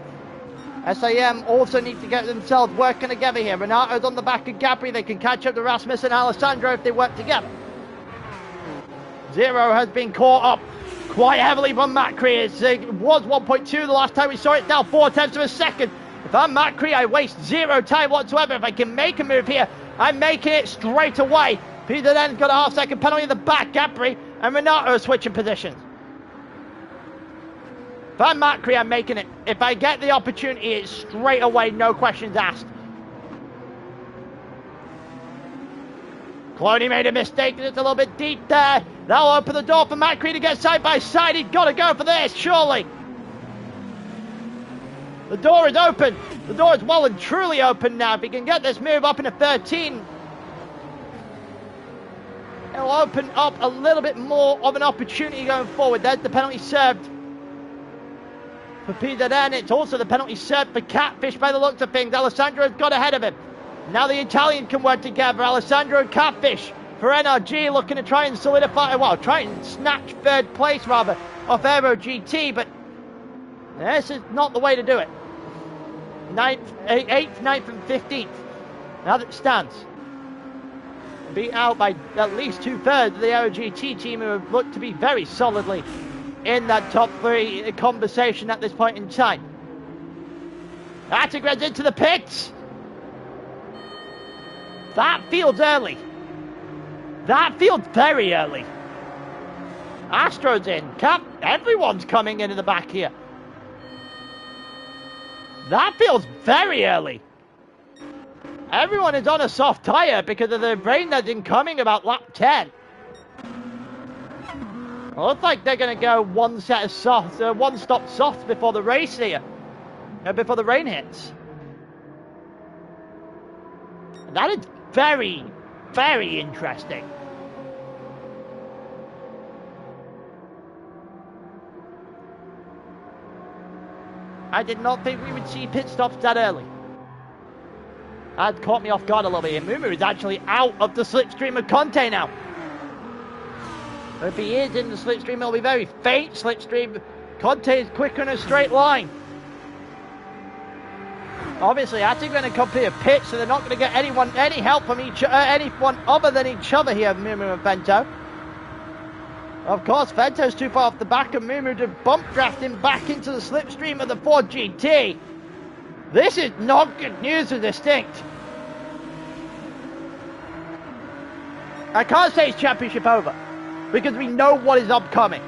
SAM also need to get themselves working together here. Renato's on the back of Gabri. They can catch up to Rasmus and Alessandro if they work together. Zero has been caught up quite heavily from Macri. It was 1.2 the last time we saw it. Now 4/10 of a second. If I'm Macri, I waste zero time whatsoever. If I can make a move here, I'm making it straight away. Peter then's got a half-second penalty in the back. Gabri and Renato are switching positions. If I'm Macri, I'm making it. If I get the opportunity, it's straight away, no questions asked. Cloney made a mistake, it's a little bit deep there. That'll open the door for Macri to get side by side. He's got to go for this, surely. The door is open. The door is well and truly open now. If he can get this move up into 13, it'll open up a little bit more of an opportunity going forward. There's the penalty served for Peter then. It's also the penalty served for Catfish by the looks of things. Alessandro's got ahead of him. Now the Italian can work together. Alessandro and Catfish for NRG looking to try and solidify, well, try and snatch 3rd place rather off Aero GT, but this is not the way to do it. 8th, 9th and 15th. Now that stands. Beat out by at least 2/3 of the Aero GT team, who have looked to be very solidly in that top 3 conversation at this point in time. Attigred's into the pits. That feels early. That feels very early. Astro's in. Everyone's coming into the back here. That feels very early. Everyone is on a soft tyre because of the rain that's incoming about lap 10. It looks like they're going to go one set of softs, one stop softs before the race here, before the rain hits. And that is very, very interesting. I did not think we would see pit stops that early. That caught me off guard a little bit. Mumu is actually out of the slipstream of Conte now. But if he is in the slipstream, it'll be very faint slipstream. Conte is quicker in a straight line. Obviously, I think they're going to come to a pit, so they're not going to get any help from anyone other than each other here, Mumu and Vento. Of course, Vento's too far off the back of Mumu to bump draft him back into the slipstream of the Ford GT. This is not good news for Distinct. I can't say it's championship over, because we know what is upcoming.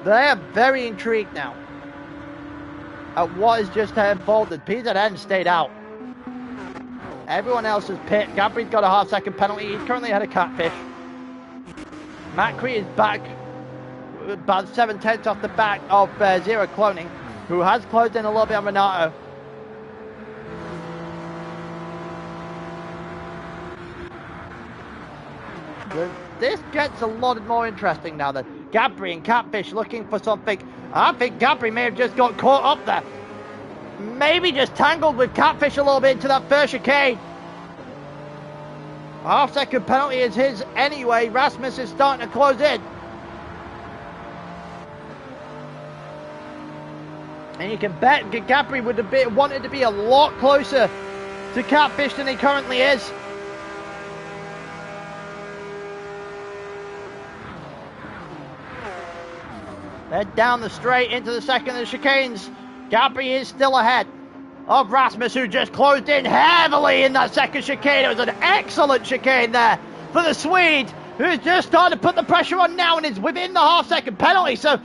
They are very intrigued now at what has just unfolded. PZN stayed out. Everyone else is pit. Gabri's got a half-second penalty. He's currently ahead of Catfish. Macri is back about 7/10 off the back of Zero Cloning, who has closed in a little bit on Renato. This gets a lot more interesting now then. Gabri and Catfish looking for something. I think Gabri may have just got caught up there. Maybe just tangled with Catfish a little bit into that first chicane. Half-second penalty is his anyway. Rasmus is starting to close in. And you can bet Gabri would have wanted to be a lot closer to Catfish than he currently is. They're down the straight into the second of the chicanes. Gabri is still ahead of Rasmus, who just closed in heavily in that second chicane. It was an excellent chicane there for the Swede, who's just starting to put the pressure on now and is within the half-second penalty. So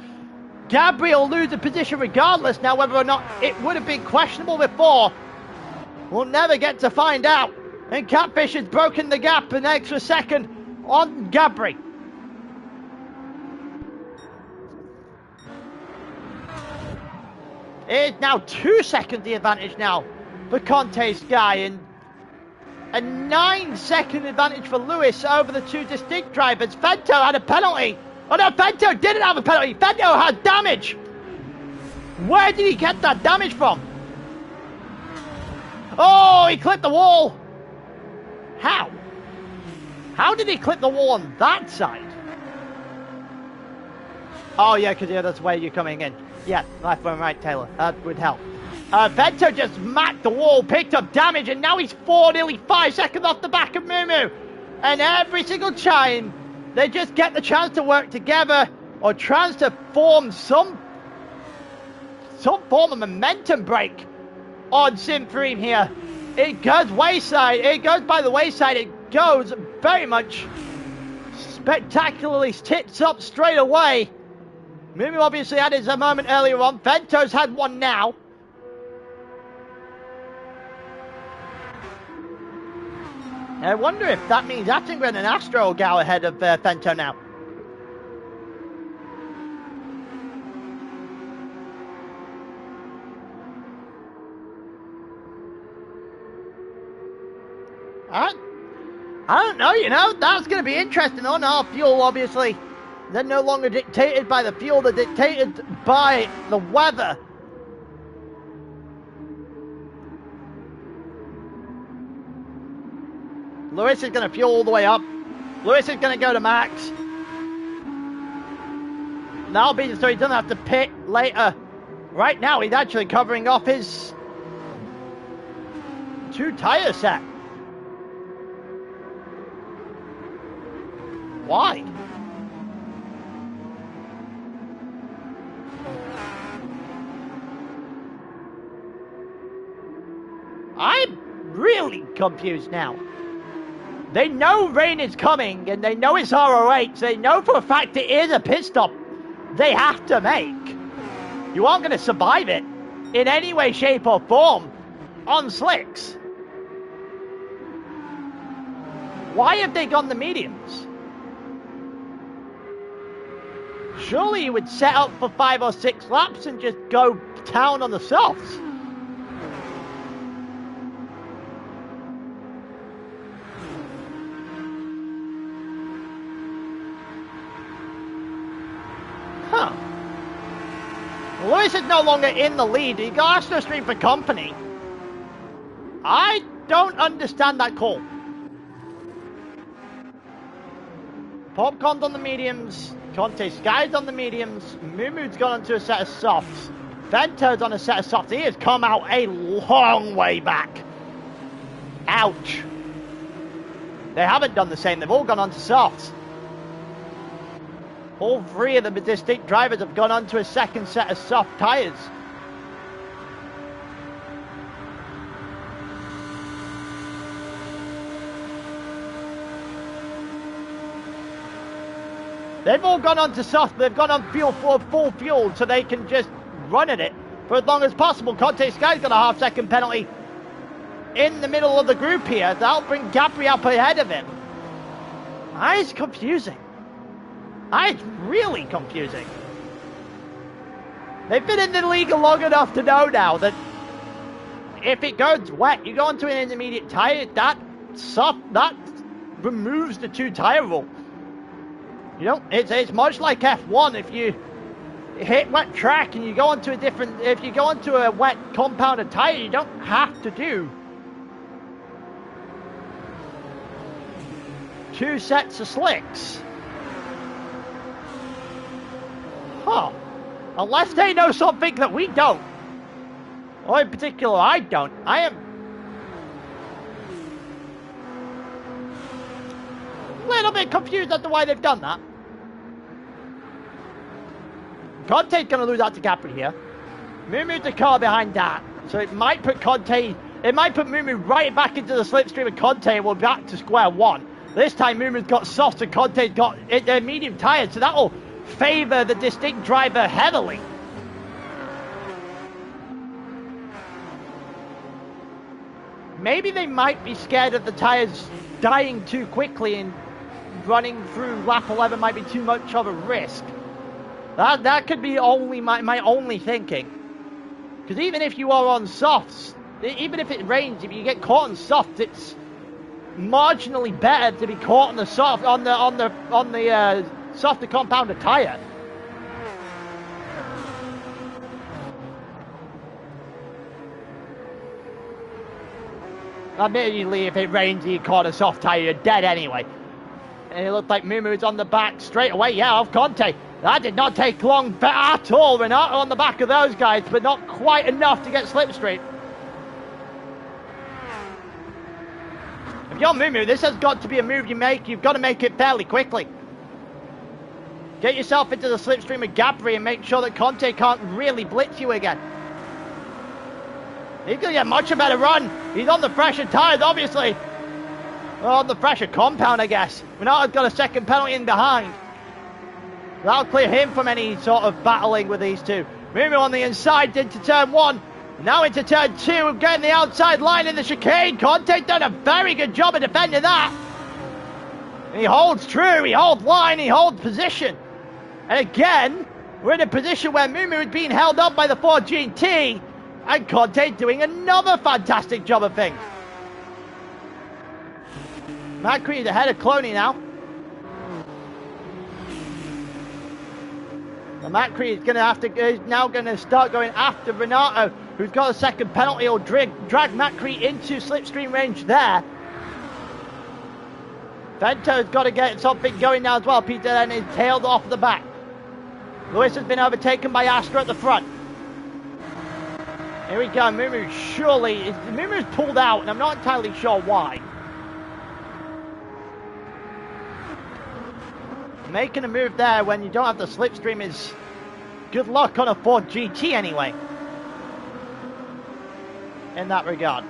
Gabri will lose the position regardless now. Whether or not it would have been questionable before, we'll never get to find out. And Catfish has broken the gap an extra second on Gabri. It is now 2 seconds the advantage now for Conte Sky, and a 9-second advantage for Lewis over the two distinct drivers. Vento had a penalty. Oh no, Vento didn't have a penalty. Vento had damage. Where did he get that damage from? Oh, he clipped the wall. How? How did he clip the wall on that side? Oh, yeah, because yeah, that's where you're coming in. Yeah, left and right, Taylor. That would help. Vento just smacked the wall, picked up damage, and now he's nearly 5 seconds off the back of Mumu. And every single time, they just get the chance to work together or chance to form some form of momentum break on Sim3 here. It goes wayside. It goes by the wayside. It goes very much spectacularly tits up straight away. Mumu obviously had his moment earlier on. Vento's had one now. I wonder if that means Attinger and Astro will go ahead of Vento now. I don't know, you know, that's going to be interesting on our fuel, obviously. They're no longer dictated by the fuel, they're dictated by the weather. Lewis is going to fuel all the way up. Lewis is going to go to max. That'll be so he doesn't have to pit later. Right now, he's actually covering off his 2 tire set. Why? I'm really confused now. They know rain is coming, and they know it's ROH. They know for a fact it is a pit stop they have to make. You aren't going to survive it in any way, shape, or form on slicks. Why have they gone the mediums? Surely you would set up for 5 or 6 laps and just go town on the softs. Huh. Lewis is no longer in the lead. He got Astro Stream for company. I don't understand that call. Popcorn's on the mediums. Conte Sky's on the mediums. Mumu's gone onto a set of softs. Vento's on a set of softs. He has come out a long way back. Ouch. They haven't done the same. They've all gone onto softs. All 3 of the distinct drivers have gone onto a second set of soft tyres. They've all gone on to soft, they've gone on fuel for full fuel so they can just run at it for as long as possible. Conte Sky's got a half-second penalty in the middle of the group here. That'll bring Gabri up ahead of him. It's confusing. It's really confusing. They've been in the league long enough to know now that if it goes wet, you go onto an intermediate tyre, that removes the 2 tyre rule. You know, it's much like F1. If you hit wet track and you go onto if you go onto a wet compounded tyre, you don't have to do 2 sets of slicks. Huh. Unless they know something that we don't. Or in particular, I don't. I am a little bit confused as to why they've done that. Conte's going to lose out to Capri here. Mumu's the car behind that. So it might put Mumu right back into the slipstream of Conte and we're back to square one. This time Mumu's got soft and Conte's got medium tyres, so that'll favour the distinct driver heavily. Maybe they might be scared of the tyres dying too quickly and running through lap 11 might be too much of a risk. That could be only my only thinking. Because even if you are on softs, even if it rains, if you get caught on softs, it's marginally better to be caught on the soft on the softer compounded tyre. Immediately, if it rains, you caught a soft tyre, you're dead anyway. And it looked like Mumu's on the back straight away, yeah, of Conte. That did not take long at all. Renato on the back of those guys, but not quite enough to get slipstream. If you're Mumu, this has got to be a move you make. You've got to make it fairly quickly. Get yourself into the slipstream of Gabri and make sure that Conte can't really blitz you again. He's going to get much a better run. He's on the fresher tyres, obviously. Well, on the fresher compound, I guess. Renato's got a second penalty in behind. That'll clear him from any sort of battling with these two. Mumu on the inside into turn 1. Now into turn 2, getting the outside line in the chicane. Conte done a very good job of defending that. He holds true, he holds line, he holds position. And again, we're in a position where Mumu is being held up by the Ford GT, and Conte doing another fantastic job of things. Macri is ahead of Cloney now. And Macri is now going to start going after Renato, who's got a second penalty. He'll drag Macri into slipstream range there. Vento's got to get something going now as well. Peter then is tailed off the back. Lewis has been overtaken by Astra at the front. Here we go. Mumu's pulled out, and I'm not entirely sure why. Making a move there when you don't have the slipstream is good luck on a Ford GT anyway. In that regard.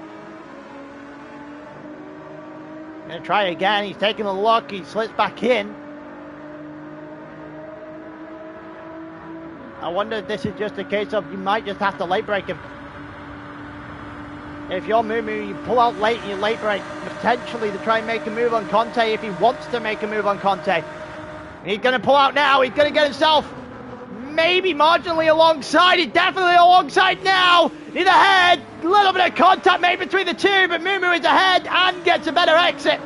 Gonna try again. He's taking a look. He slips back in. I wonder if this is just a case of you might just have to late break him. If you're Mumu, you pull out late and you late break, potentially to try and make a move on Conte if he wants to make a move on Conte. He's going to pull out now. He's going to get himself maybe marginally alongside. He's definitely alongside now. He's ahead. A little bit of contact made between the two, but Mumu is ahead and gets a better exit.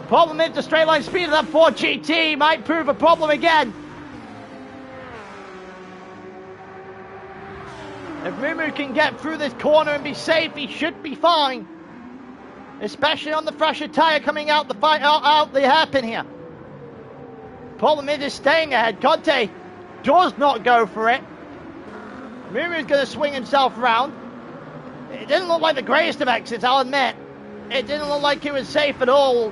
Problem is the straight line speed of that Ford GT might prove a problem again. If Mumu can get through this corner and be safe, he should be fine. Especially on the fresher tyre coming out the hairpin here. Problem is staying ahead. Conte does not go for it. Mumu's going to swing himself around. It didn't look like the greatest of exits, I'll admit. It didn't look like it was safe at all.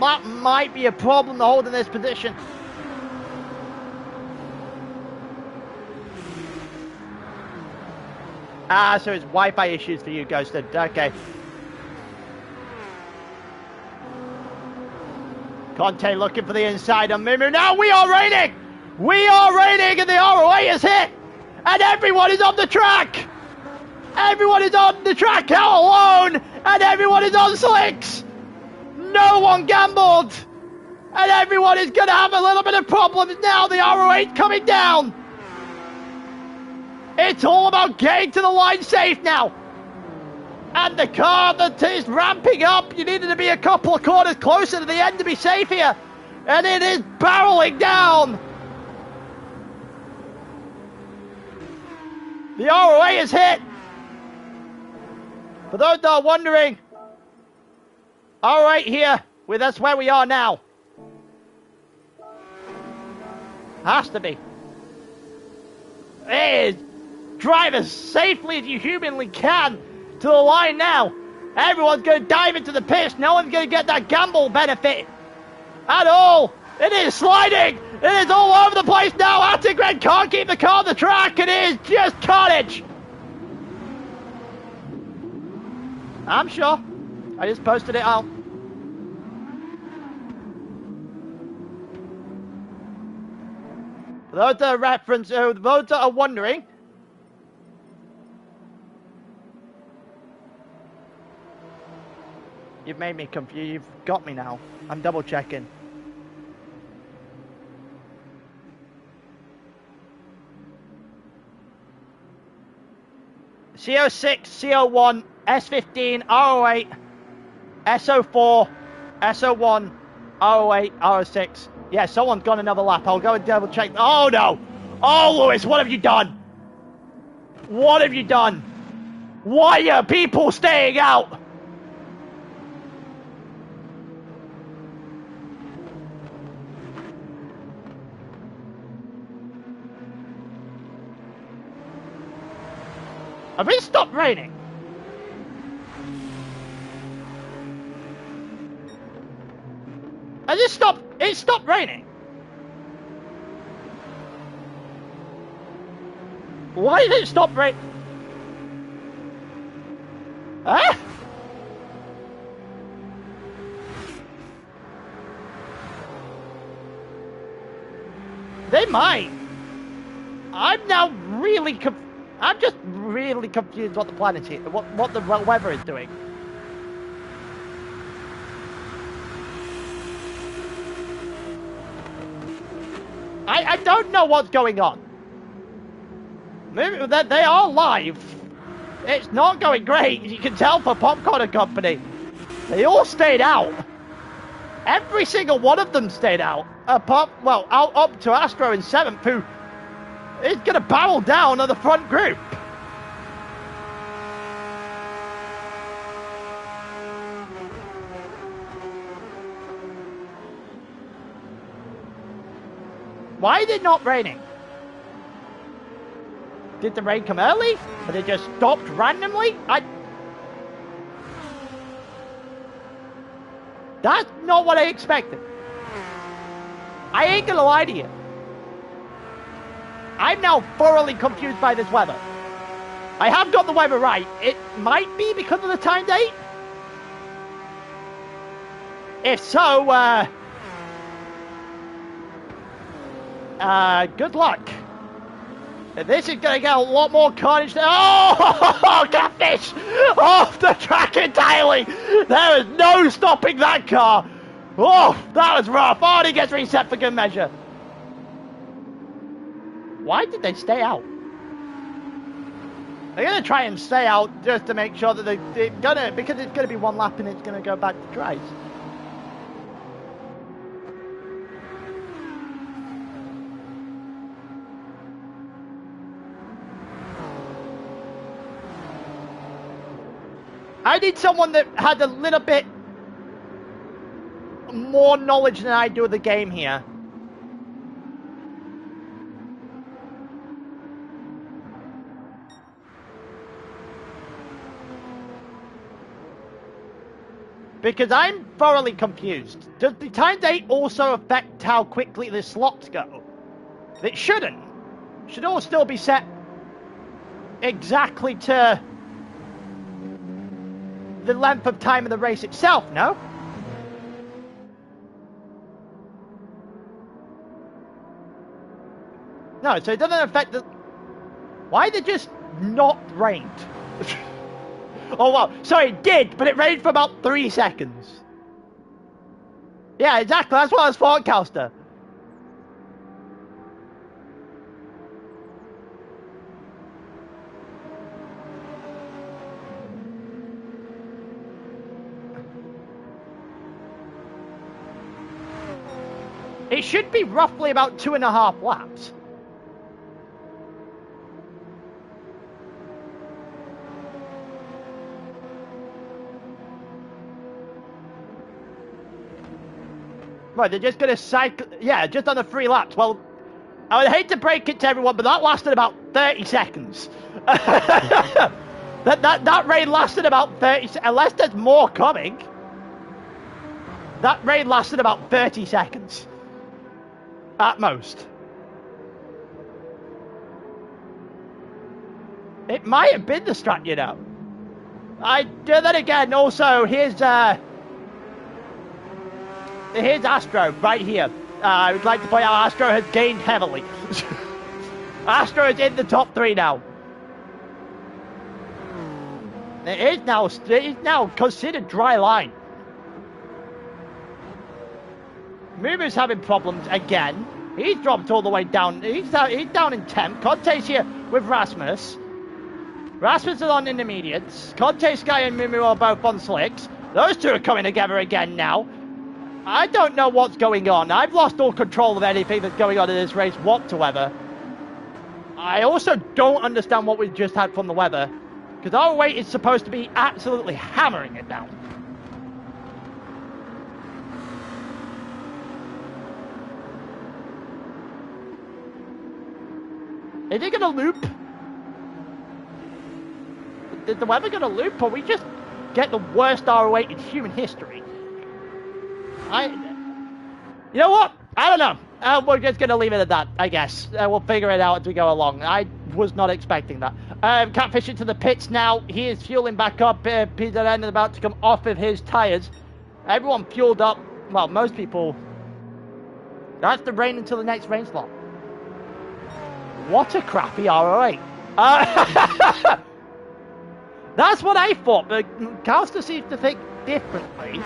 That might be a problem to hold in this position. Ah, so it's Wi-Fi issues for you, Ghosted. Okay. Conte looking for the inside on Mumu. Now we are raining! We are raining and the ROA is hit! And everyone is on the track! Everyone is on the track out alone! And everyone is on slicks! No one gambled! And everyone is going to have a little bit of problems now. The ROA is coming down! It's all about getting to the line safe now! And the car that is ramping up, you needed to be a couple of corners closer to the end to be safe here. And it is barreling down. The ROA is hit. For those that are wondering, ROA here, that's where we are now. Has to be. It is drive as safely as you humanly can to the line now. Everyone's going to dive into the pits. No one's going to get that gamble benefit at all. It is sliding. It is all over the place now. Attigren can't keep the car on the track. It is just carnage. I'm sure. I just posted it out. For those that are wondering, you've made me confused. You've got me now. I'm double checking. CO6, CO1, S15, R08, SO4, SO1, R08, R06. Yeah, someone's gone another lap. I'll go and double check. Oh no! Oh, Lewis, what have you done? What have you done? Why are people staying out? Have it stopped raining? Has it stopped? It stopped raining. Why did it stop raining? Huh? They might. I'm now really I'm just really confused what the plan is here, what the weather is doing. I don't know what's going on. Maybe they are live. It's not going great, you can tell for Popcorn and Company. They all stayed out. Every single one of them stayed out. Well, out up to Astro in 7th, who is going to barrel down on the front group. Why is it not raining? Did the rain come early? Or did it just stopped randomly? That's not what I expected. I ain't gonna lie to you. I'm now thoroughly confused by this weather. I have got the weather right. It might be because of the time date. If so, good luck. This is going to get a lot more carnage. Oh, catfish! Off the track entirely! There is no stopping that car. Oh, that was rough. Oh, and he gets reset for good measure. Why did they stay out? They're going to try and stay out just to make sure that they're going to, because it's going to be one lap and it's going to go back to dries. I need someone that had a little bit more knowledge than I do of the game here. Because I'm thoroughly confused. Does the time date also affect how quickly the slots go? It shouldn't. It should all still be set exactly to the length of time of the race itself, no? No, so it doesn't affect the... Why did it just not rained? Oh, well, sorry, it did, but it rained for about 3 seconds. Yeah, exactly, that's what I was forecasting. It should be roughly about 2.5 laps. Right, they're just going to cycle... Yeah, just on the 3 laps. Well, I would hate to break it to everyone, but that lasted about 30 seconds. that rain lasted about 30 seconds. Unless there's more coming. That rain lasted about 30 seconds. At most. It might have been the strat, you know. Then again, also, here's Astro, right here. I would like to point out Astro has gained heavily. Astro is in the top 3 now. It is now considered dry line. Mumu's having problems again. He's dropped all the way down. He's down in 10th. Conte's here with Rasmus. Rasmus is on intermediates. Conte, Sky, and Mumu are both on slicks. Those two are coming together again now. I don't know what's going on. I've lost all control of anything that's going on in this race whatsoever. I also don't understand what we just had from the weather. Because our weight is supposed to be absolutely hammering it down. Is he going to loop? Is the weather going to loop, or we just get the worst ROH in human history? You know what? I don't know. We're just going to leave it at that, I guess. We'll figure it out as we go along. I was not expecting that. Catfish into the pits now. He is fueling back up. Peter N is about to come off of his tyres. Everyone fueled up. Well, most people. That's the rain until the next rain slot. What a crappy ROH. That's what I thought, but Calster seems to think differently.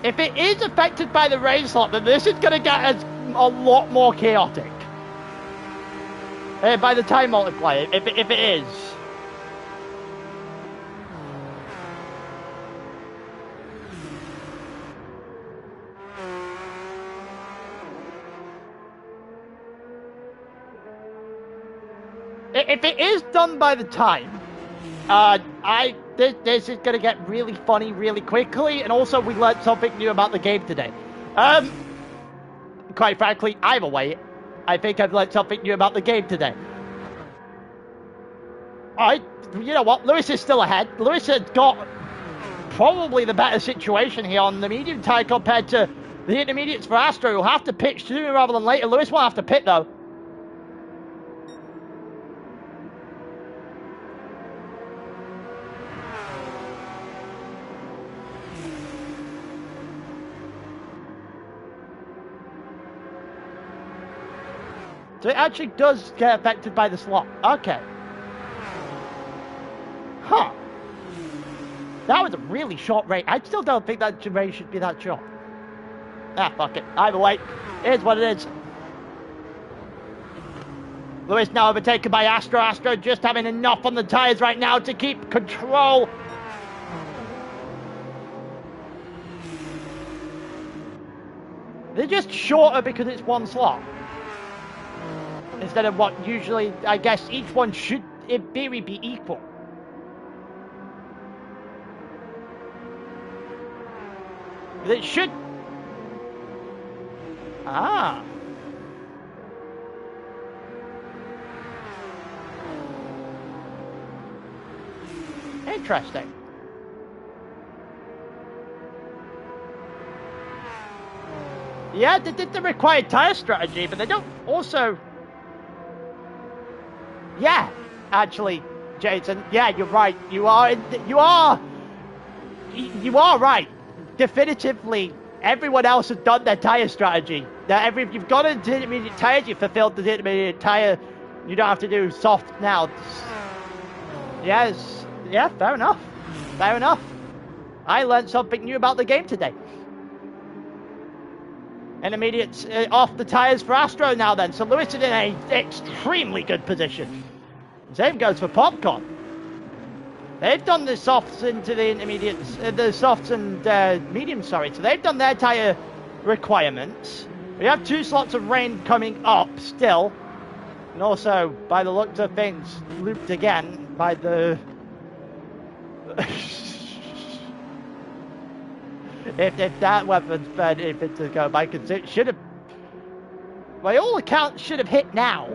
If it is affected by the rain slot, then this is going to get us a lot more chaotic. By the time multiplier, if it is. If it is done by the time, this is going to get really funny really quickly, and also we learned something new about the game today. Quite frankly, either way, I think I've learned something new about the game today. You know what, Lewis is still ahead. Lewis has got probably the better situation here on the medium tire compared to the intermediates for Astro, who'll have to pit sooner rather than later. Lewis won't have to pit though. So it actually does get affected by the slot. Okay. Huh. That was a really short race. I still don't think that race should be that short. Ah, fuck it. Either way, it is what it is. Lewis now overtaken by Astro. Astro just having enough on the tyres right now to keep control. They're just shorter because it's one slot. Instead of what usually, I guess, each one should, in theory, be equal. It should... Ah. Interesting. Yeah, they did the required tyre strategy, but they don't also... Yeah, actually, Jason, yeah, you're right. You are right. Definitively, everyone else has done their tyre strategy. Now, if you've got an intermediate tyre, you fulfilled the intermediate tyre. You don't have to do soft now. Yes, yeah, fair enough. Fair enough. I learned something new about the game today. Intermediates off the tyres for Astro now then. So Lewis is in an extremely good position. Same goes for Popcorn. They've done the softs into the intermediates, the softs and mediums, sorry. So they've done their tyre requirements. We have 2 slots of rain coming up still. And also, by the looks of things, looped again by the... if that weapon's bad, if it's to go by, because it should have, by all accounts, should have hit now.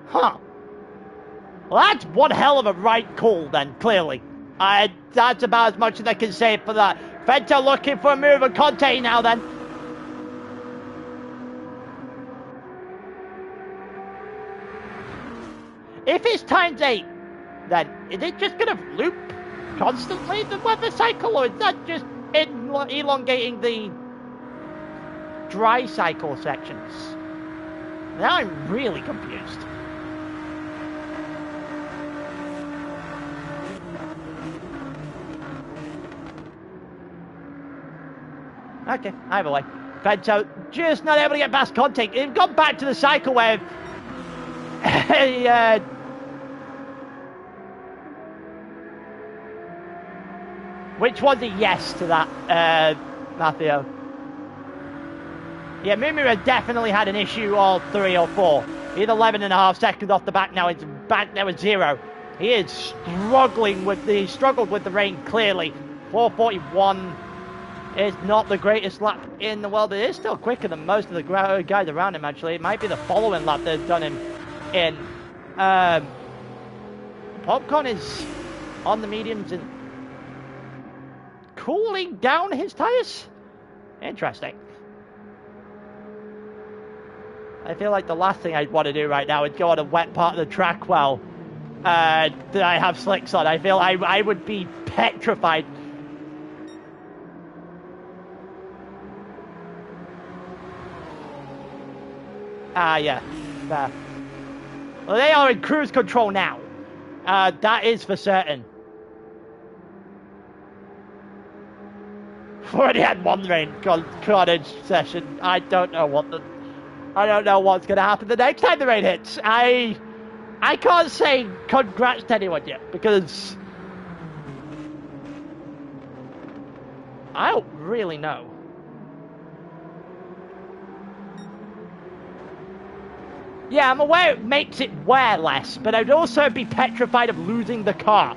Huh. Well, that's one hell of a right call then, clearly. That's about as much as I can say for that. Fento looking for a move on Conte now then. If it's ×8, then is it just going to loop constantly, the weather cycle, or is that just elongating the dry cycle sections? Now I'm really confused. Okay, either way. Fento just not able to get past Conte. They've gone back to the cycle where... which was a yes to that, Matthew. Yeah, Mumira definitely had an issue, or 3 or 4. He's 11.5 seconds off the back now. It's back there with 0. He is struggling with the... He struggled with the rain, clearly. 4:41 is not the greatest lap in the world. It is still quicker than most of the guys around him, actually. It might be the following lap they've done him in. Popcorn is on the mediums and cooling down his tyres. Interesting. I feel like the last thing I'd want to do right now is go on a wet part of the track while that I have slicks on. I feel I would be petrified. Yeah. Fair. Well, they are in cruise control now. That is for certain. Already had one rain carnage session. I don't know what's going to happen the next time the rain hits. I can't say congrats to anyone yet because I don't really know. Yeah, I'm aware it makes it wear less, but I'd also be petrified of losing the car.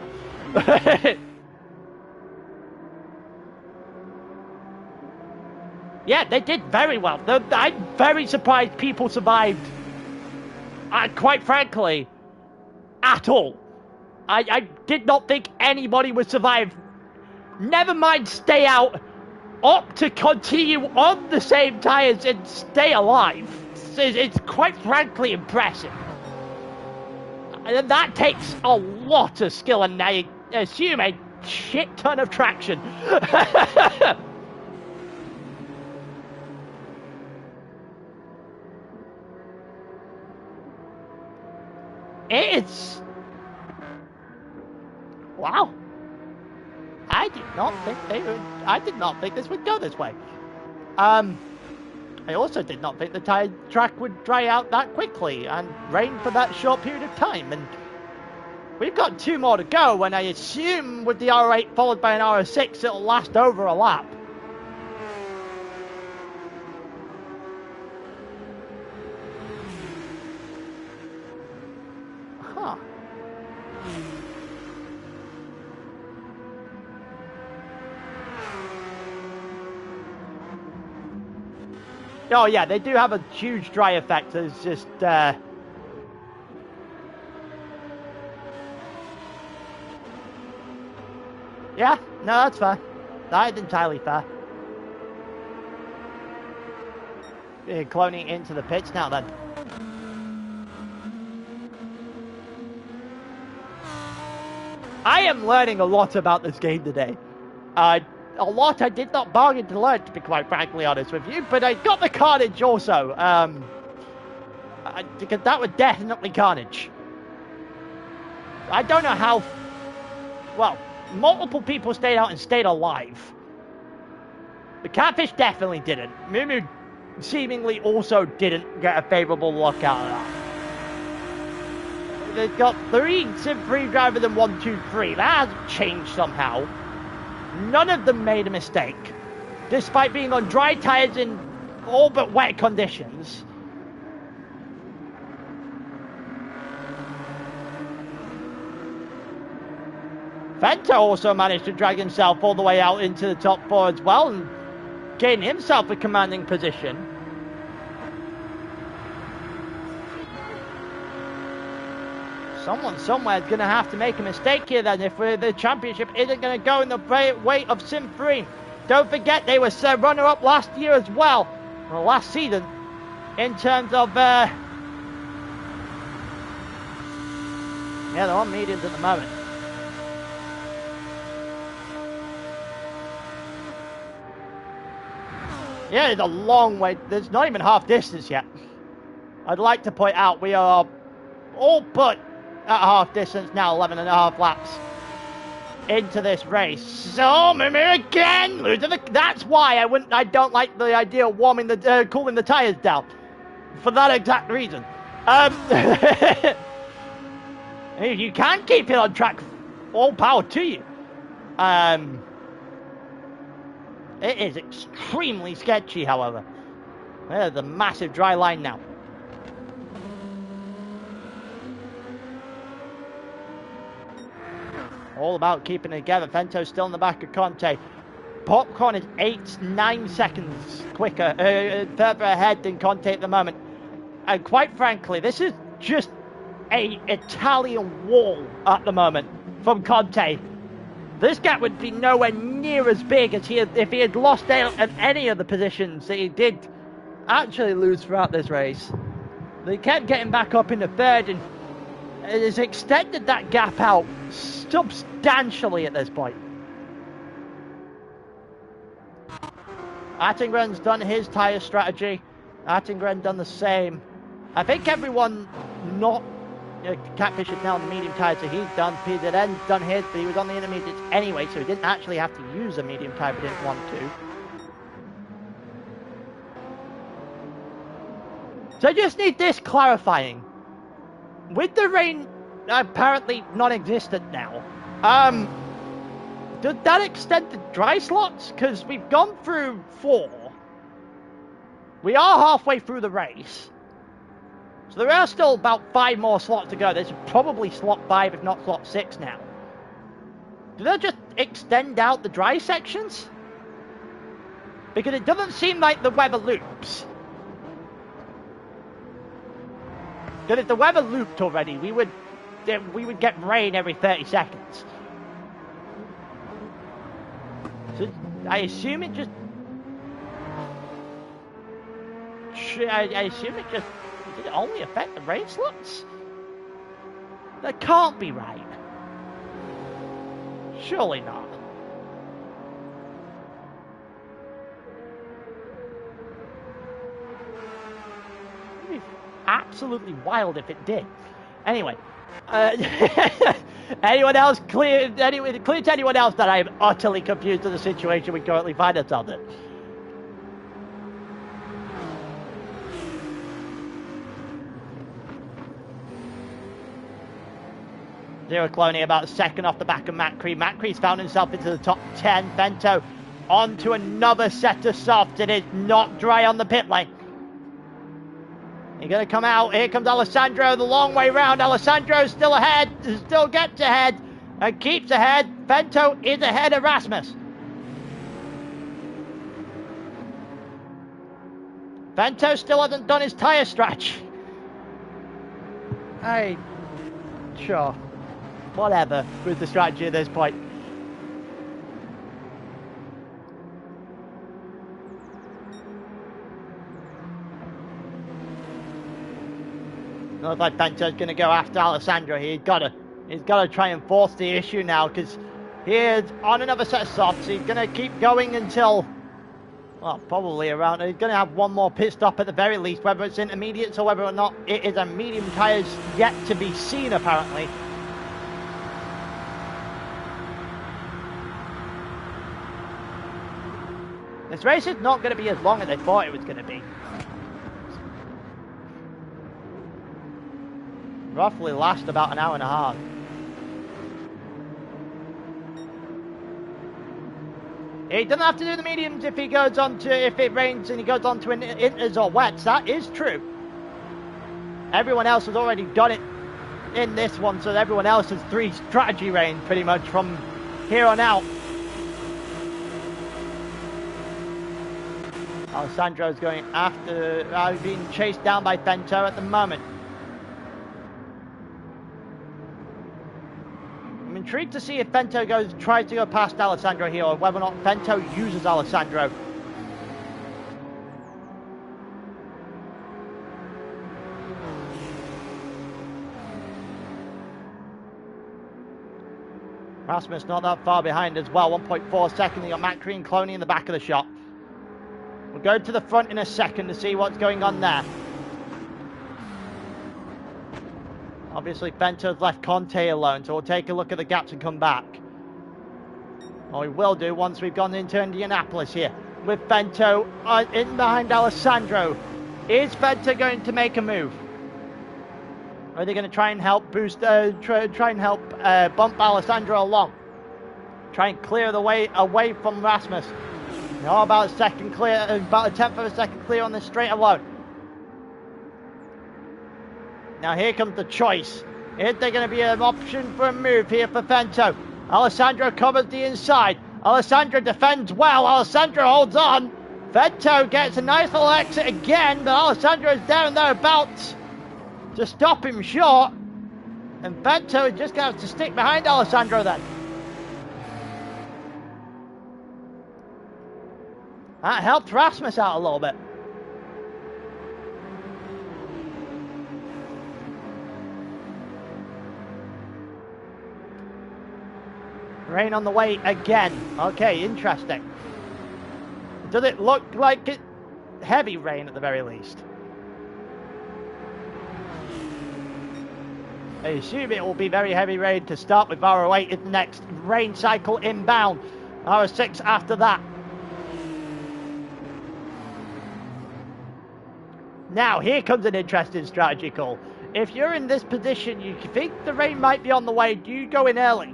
Yeah, they did very well. I'm very surprised people survived. Quite frankly, at all. I did not think anybody would survive. Never mind stay out, opt to continue on the same tyres and stay alive. It's quite frankly impressive. And that takes a lot of skill and I assume a shit ton of traction. It's... Wow. I did not think this would go this way. I also did not think the track would dry out that quickly and rain for that short period of time. And we've got 2 more to go, and I assume with the R8 followed by an R6, it'll last over a lap. Huh. Oh yeah, they do have a huge dry effect. It's just yeah, no, that's fair. That is entirely fair. Cloning into the pits now then. I am learning a lot about this game today. A lot I did not bargain to learn, to be quite frankly honest with you, but I got the carnage also. Because that was definitely carnage. I don't know how... Well, multiple people stayed out and stayed alive. The Catfish definitely didn't. Mumu seemingly also didn't get a favourable look out of that. They've got 3 Sim 3 rather than 1, 2, 3. That hasn't changed somehow. None of them made a mistake, despite being on dry tyres in all but wet conditions. Vento also managed to drag himself all the way out into the top 4 as well and gain himself a commanding position. Someone somewhere is going to have to make a mistake here then if the championship isn't going to go in the weight of Sim 3. Don't forget they were runner-up last year as well, or last season, in terms of... Yeah, they're on mediums at the moment. Yeah, it's a long way. There's not even half distance yet. I'd like to point out we are all but at half distance now, 11.5 laps into this race. So Mimi again losing the... That's why I don't like the idea of cooling the tyres down. For that exact reason. If you can keep it on track, all power to you. It is extremely sketchy, however. There's a massive dry line now. all about keeping it together. Fento's still in the back of Conte. Popcorn is 9 seconds quicker, further ahead than Conte at the moment. And quite frankly, this is just a Italian wall at the moment from Conte. This gap would be nowhere near as big as if he had lost out at any of the positions that he did actually lose throughout this race. They kept getting back up into third, and it has extended that gap out substantially at this point. Attingren's done his tyre strategy. Attingren done the same. I think everyone not... Catfish is now on the medium tyre, so he's done. Peter then done his, but he was on the intermediates anyway, so he didn't actually have to use a medium tyre if he didn't want to. So I just need this clarifying. With the rain apparently non-existent now, does that extend the dry slots? Because we've gone through 4. We are halfway through the race. So there are still about 5 more slots to go. There's probably slot 5, if not slot 6 now. Do they just extend out the dry sections? Because it doesn't seem like the weather loops. Because if the weather looped already, we would get rain every 30 seconds. So I assume it just... I assume it just... Did it only affect the rain slots? That can't be right. Surely not. It'd be absolutely wild if it did. Anyway, anyone else clear? Clear to anyone else that I am utterly confused with the situation we currently find ourselves in. Zero Cloney about a second off the back of Macri. Macri's found himself into the top 10. Bento onto another set of softs. It is not dry on the pit lane. He's going to come out. Here comes Alessandro the long way round. Alessandro's still ahead. Still gets ahead and keeps ahead. Bento is ahead of Rasmus. Bento still hasn't done his tyre stretch. Sure. Whatever with the strategy at this point. Looks like Bento's going to go after Alessandro here. He's got to try and force the issue now, because he is on another set of softs. He's going to keep going until, well, probably around. He's going to have one more pit stop at the very least, whether it's intermediates or whether or not it is a medium tyres yet to be seen apparently. This race is not going to be as long as they thought it was going to be. Roughly last about an hour and a half. He doesn't have to do the mediums if it rains and he goes on to inters or wets. That is true. Everyone else has already done it in this one, so everyone else has 3 strategy rain pretty much from here on out. Alessandro's going after, being chased down by Bento at the moment. I'm intrigued to see if Bento tries to go past Alessandro here, or whether or not Bento uses Alessandro. Rasmus not that far behind as well, 1.4 seconds. You got Macri and Cloney in the back of the shot. We'll go to the front in a second to see what's going on there. Obviously, Bento's left Conte alone, so we'll take a look at the gaps and come back. Or we will do once we've gone into Indianapolis here. With Bento in behind Alessandro. Is Bento going to make a move? Or are they going to try and help bump Alessandro along? Try and clear the way away from Rasmus. No, about a second clear, about a tenth of a second clear on this straight alone. Now here comes the choice. Is there going to be an option for a move here for Bento? Alessandro covers the inside. Alessandro defends well. Alessandro holds on. Vento gets a nice little exit again, but Alessandro is down thereabouts to stop him short. And Vento is just going to have to stick behind Alessandro then. That helped Rasmus out a little bit. Rain on the way again. Okay, interesting. Does it look like it? Heavy rain at the very least? I assume it will be very heavy rain to start with. R08 is the next rain cycle inbound. R6 after that. Now, here comes an interesting strategy call. If you're in this position, you think the rain might be on the way, do you go in early?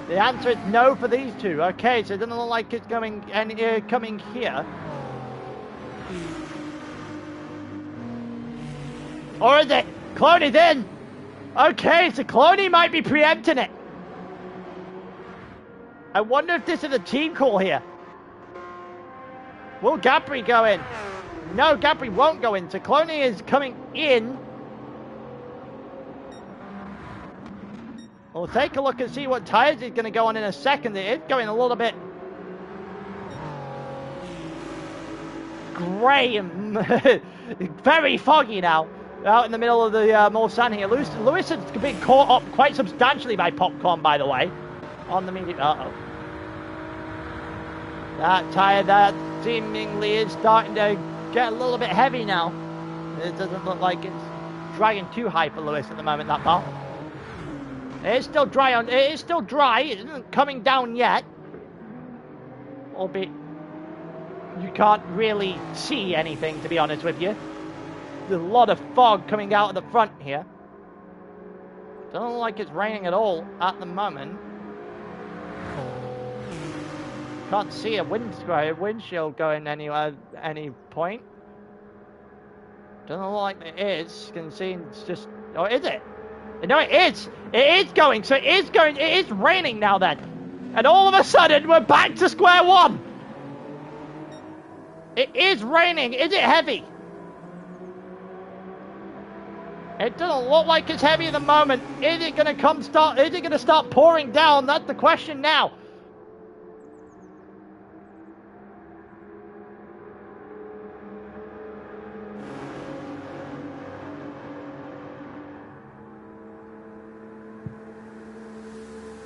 The answer is no for these two. Okay, so it doesn't look like it's coming here. Or is it? Cloney's in. Okay, so Cloney might be preempting it. I wonder if this is a team call here. Will Gabri go in? No, Gabri won't go in. So Cloney is coming in. We'll take a look and see what tyres he's going to go on in a second. It is going a little bit grey and very foggy now. Out in the middle of the Mulsanne here. Lewis has been caught up quite substantially by Popcorn, by the way. On the medium. Uh-oh. That tyre that seemingly is starting to get a little bit heavy now. It doesn't look like it's dragging too high for Lewis at the moment, that bar. It is still dry on. It is still dry. It isn't coming down yet. Albeit you can't really see anything, to be honest with you. There's a lot of fog coming out of the front here. Doesn't look like it's raining at all at the moment. Can't see a windshield going anywhere at any point. Doesn't look like it is. Can see it's just. Oh, is it? No, it is. It is going. So it is going. It is raining now then. And all of a sudden, we're back to square one. It is raining. Is it heavy? It doesn't look like it's heavy at the moment. Is it going to Is it going to start pouring down? That's the question now.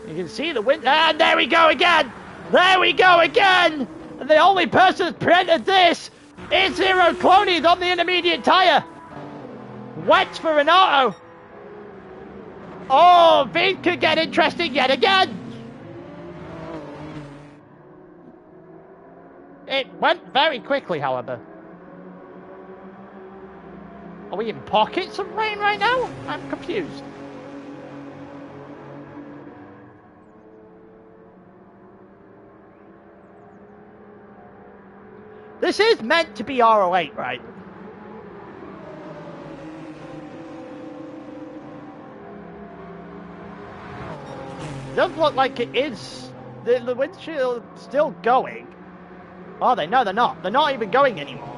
You can see the wind. And there we go again. There we go again. And the only person that's prevented this is Zero Cloney on the intermediate tyre. Wet for Renato. Oh, this could get interesting yet again. It went very quickly, however. Are we in pockets of rain right now? I'm confused. This is meant to be R08, right? Does look like it is. The windshield still going. Are they? No, they're not. They're not even going anymore.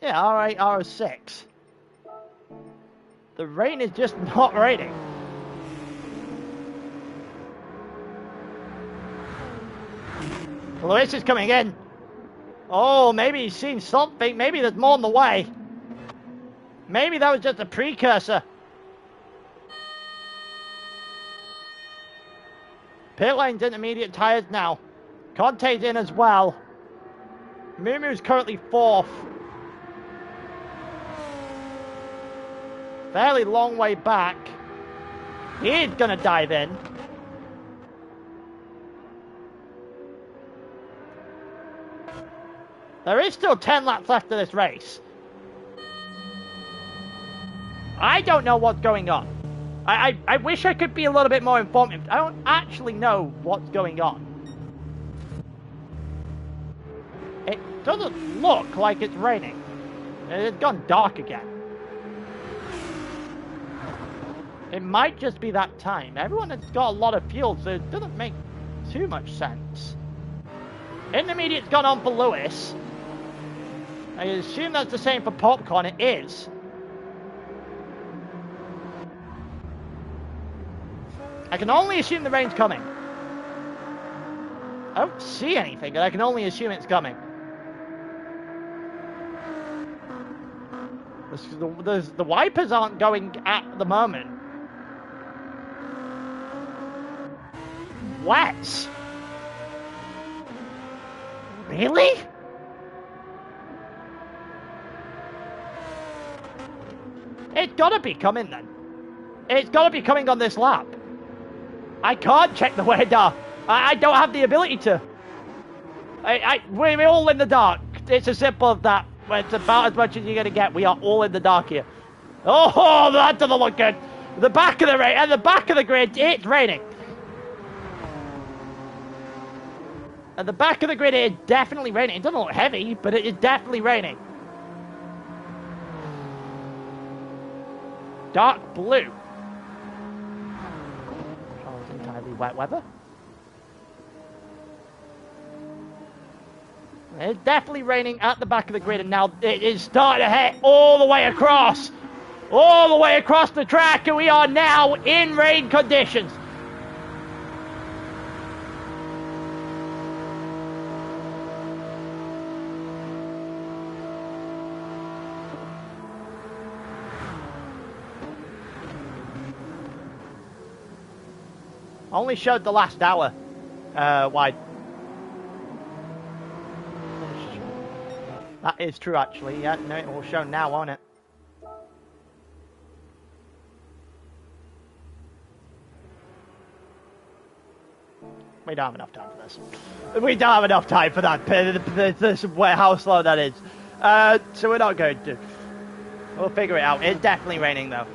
Yeah, R8, R6. The rain is just not raining. Lewis is coming in. Oh, maybe he's seen something. Maybe there's more on the way. Maybe that was just a precursor. Pit lane's intermediate tyres now. Conte's in as well. Mumu's currently 4th. Fairly long way back. He's gonna dive in. There is still 10 laps left of this race. I don't know what's going on. I wish I could be a little bit more informative. I don't actually know what's going on. It doesn't look like it's raining. It's gone dark again. It might just be that time. Everyone has got a lot of fuel, so it doesn't make too much sense. Intermediate's gone on for Lewis. I assume that's the same for Popcorn. It is. I can only assume the rain's coming. I don't see anything, but I can only assume it's coming. The wipers aren't going at the moment. Wet? Really? It's gotta be coming then. It's gotta be coming on this lap. I can't check the radar. I don't have the ability to. We're all in the dark. It's as simple as that. It's about as much as you're gonna get. We are all in the dark here. Oh, that doesn't look good. The back of the rain, at the back of the grid, it's raining. At the back of the grid, it's definitely raining. It doesn't look heavy, but it is definitely raining. Dark blue. Oh, it's entirely wet weather. It's definitely raining at the back of the grid, and now it is starting to head all the way across the track, and we are now in rain conditions. Only showed the last hour wide. That is true, actually. Yeah, no, it will show now, won't it? We don't have enough time for this. We don't have enough time for that. This how slow that is. So we're not going to. We'll figure it out. It's definitely raining, though.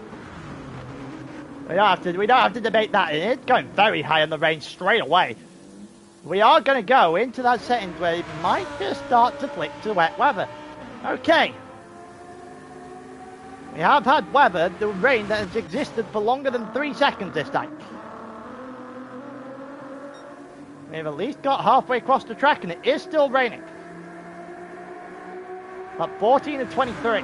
We don't have to debate that. It's going very high on the range straight away. We are going to go into that settings where it might just start to flick to wet weather. Okay. We have had weather, the rain that has existed for longer than 3 seconds this time. We've at least got halfway across the track and it is still raining. At 14 and 23.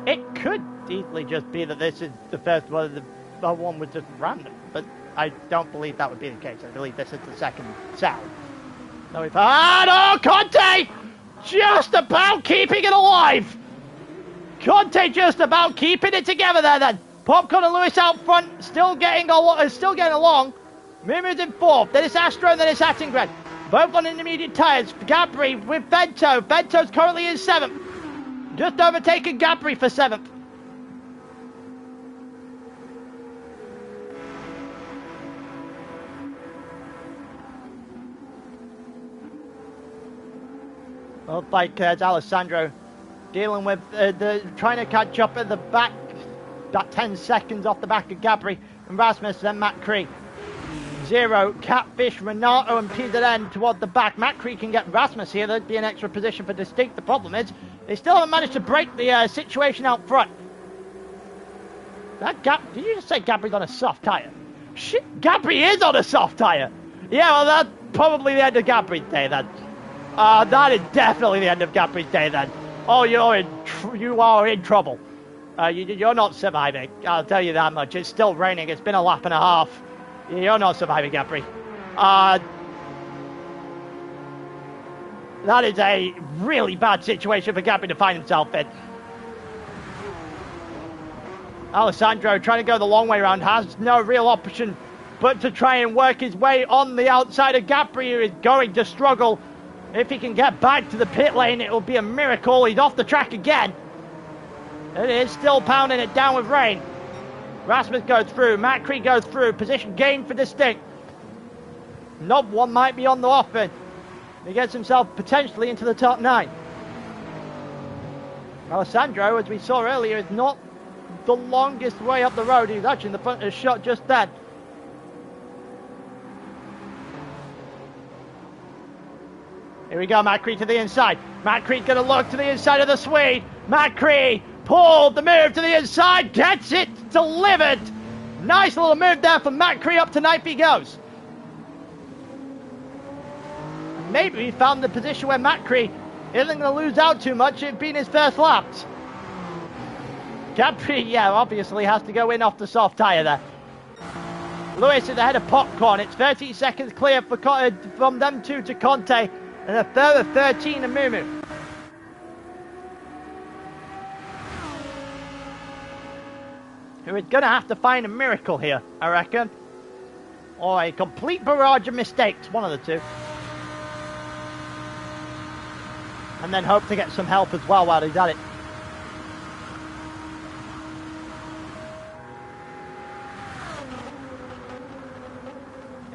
It could easily just be that this is the first one, the one was just random, but I don't believe that would be the case. I believe this is the second sound. So we've had, oh, Conte! Just about keeping it alive! Conte just about keeping it together there then. Popcorn and Lewis out front, still getting along. Mimi's in fourth, then it's Astro, and then it's Attingren. Both on intermediate tyres. Gabri with Bento. Bento's currently in seventh. Just overtaken Gabri for seventh. Looks like it's Alessandro dealing with trying to catch up at the back. About 10 seconds off the back of Gabri and Rasmus, then Matt Cree. Zero, Catfish, Renato and PZN toward the back. Matt Cree can get Rasmus here. There'd be an extra position for Distinct. The problem is they still haven't managed to break the situation out front. Did you just say Gabri's on a soft tyre? Shit, Gabri is on a soft tyre. Yeah, well, that's probably the end of Gabri's day then. That is definitely the end of Gabri's day then. Oh, you are in trouble. You're not surviving. I'll tell you that much. It's still raining. It's been a lap and a half. You're not surviving, Gabri. That is a really bad situation for Gabri to find himself in. Alessandro trying to go the long way around, has no real option but to try and work his way on the outside of Gabri, who is going to struggle. If he can get back to the pit lane, it will be a miracle. He's off the track again. It is still pounding it down with rain. Rasmus goes through, Matt Cree goes through, position gained for Distinct. Knob one might be on the offense. He gets himself potentially into the top 9. Alessandro, as we saw earlier, is not the longest way up the road. He's actually in the front of the shot just then. Here we go, Macri to the inside. Macri's going to look to the inside of the Swede. Macri pulled the move to the inside, gets it delivered. Nice little move there from Macri. Up to ninth he goes. Maybe he found the position where Macri isn't going to lose out too much. It being his first laps. Capri, yeah, obviously has to go in off the soft tyre there. Lewis is ahead of Popcorn. It's 13 seconds clear from them two to Conte, and a further 13 to Mumu. Who is going to have to find a miracle here, I reckon. Or a complete barrage of mistakes, one of the two. And then hope to get some help as well while he's at it.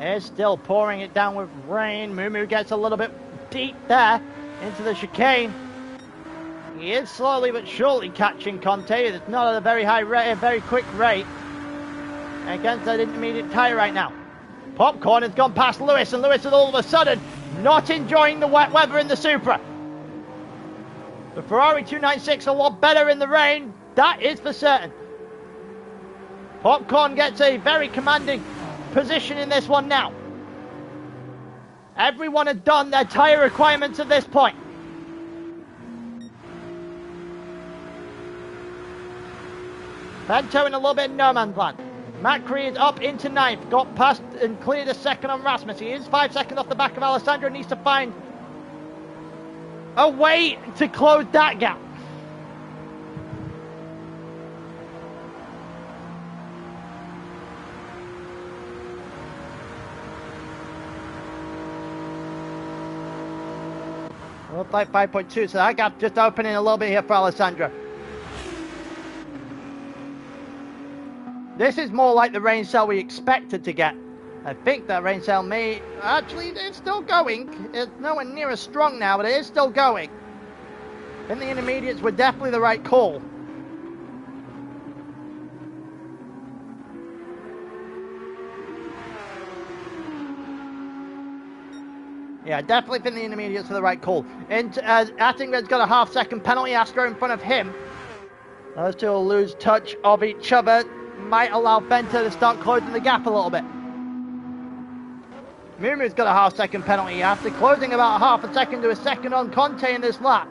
It's still pouring it down with rain. Mumu gets a little bit deep there into the chicane. He is slowly but surely catching Conte. It's not at a very high rate, a very quick rate against that intermediate tyre right now. Popcorn has gone past Lewis, and Lewis is all of a sudden not enjoying the wet weather in the Supra. The Ferrari 296 a lot better in the rain, that is for certain. Popcorn gets a very commanding position in this one now. Everyone had done their tyre requirements at this point. Vento in a little bit of no man's land. Macri is up into ninth, got past and cleared a second on Rasmus. He is 5 seconds off the back of Alessandro, needs to find a way to close that gap. Looks like 5.2, so that gap just opening a little bit here for Alessandro. This is more like the rain cell we expected to get. I think that rain cell may... Actually, it's still going. It's nowhere near as strong now, but it is still going. I think the intermediates were definitely the right call. Yeah, definitely think the intermediates were the right call. And Attingred's got a half-second penalty. Astro in front of him. Those two will lose touch of each other. Might allow Vento to start closing the gap a little bit. Mumu's got a half-second penalty after closing about half a second to a second on Conte in this lap.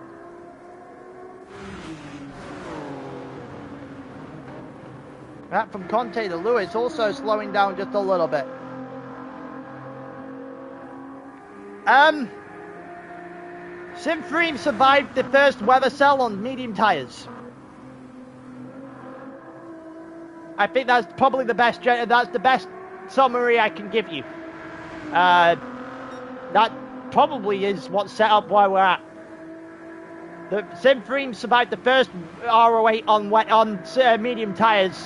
That from Conte to Lewis, also slowing down just a little bit. Simfreem survived the first weather cell on medium tyres. I think that's probably the best. That's the best summary I can give you. That probably is what's set up where we're at. The Simfreem survived the first RO8 on medium tyres.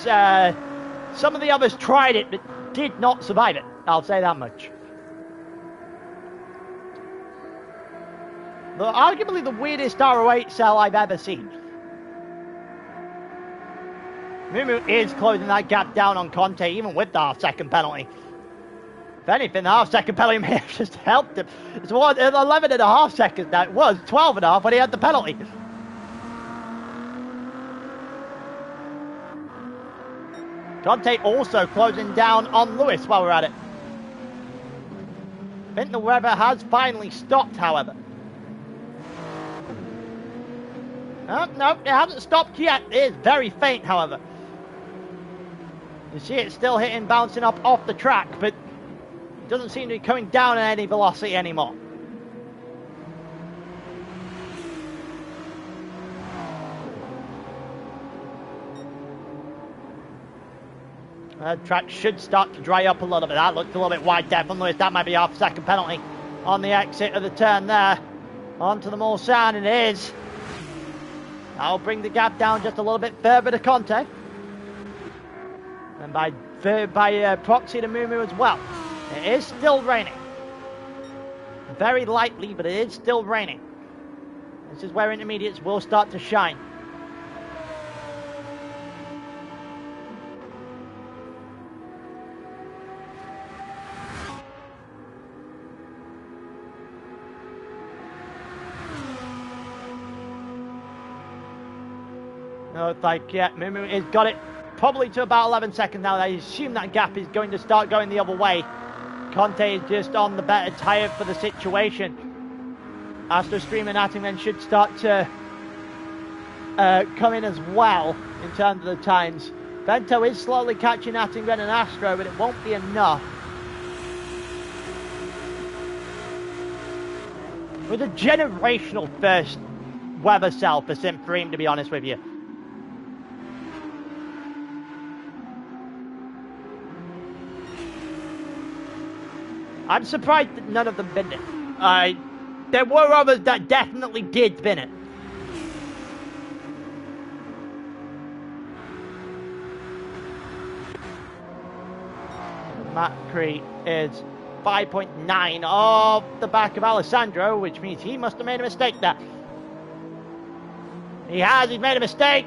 Some of the others tried it, but did not survive it. I'll say that much. Arguably the weirdest RO8 cell I've ever seen. Mumu is closing that gap down on Conte, even with the half-second penalty. If anything, the half-second penalty may have just helped him. It's 11.5 seconds now. It was 12.5 when he had the penalty. Conte also closing down on Lewis while we're at it. I think the weather has finally stopped, however. No, it hasn't stopped yet. It is very faint, however. You see it still hitting, bouncing up off the track, but it doesn't seem to be coming down at any velocity anymore. The track should start to dry up a little bit. That looked a little bit wide there from Lewis. That might be half-second penalty on the exit of the turn there. Onto the Mulsanne, and it is. That'll bring the gap down just a little bit further to Conte. And by proxy to Mumu as well. It is still raining. Very lightly, but it is still raining. This is where intermediates will start to shine. Looks like, yeah, Mumu has got it probably to about 11 seconds now. I assume that gap is going to start going the other way. Conte is just on the better tyre for the situation. Astro Stream and Attington should start to come in as well in terms of the times. Vento is slowly catching Attington and Astro, but it won't be enough. With a generational first weather cell for Sim Freem, to be honest with you. I'm surprised that none of them binned it. There were others that definitely did bin it. Macri is 5.9 off the back of Alessandro, which means he must have made a mistake there. He's made a mistake,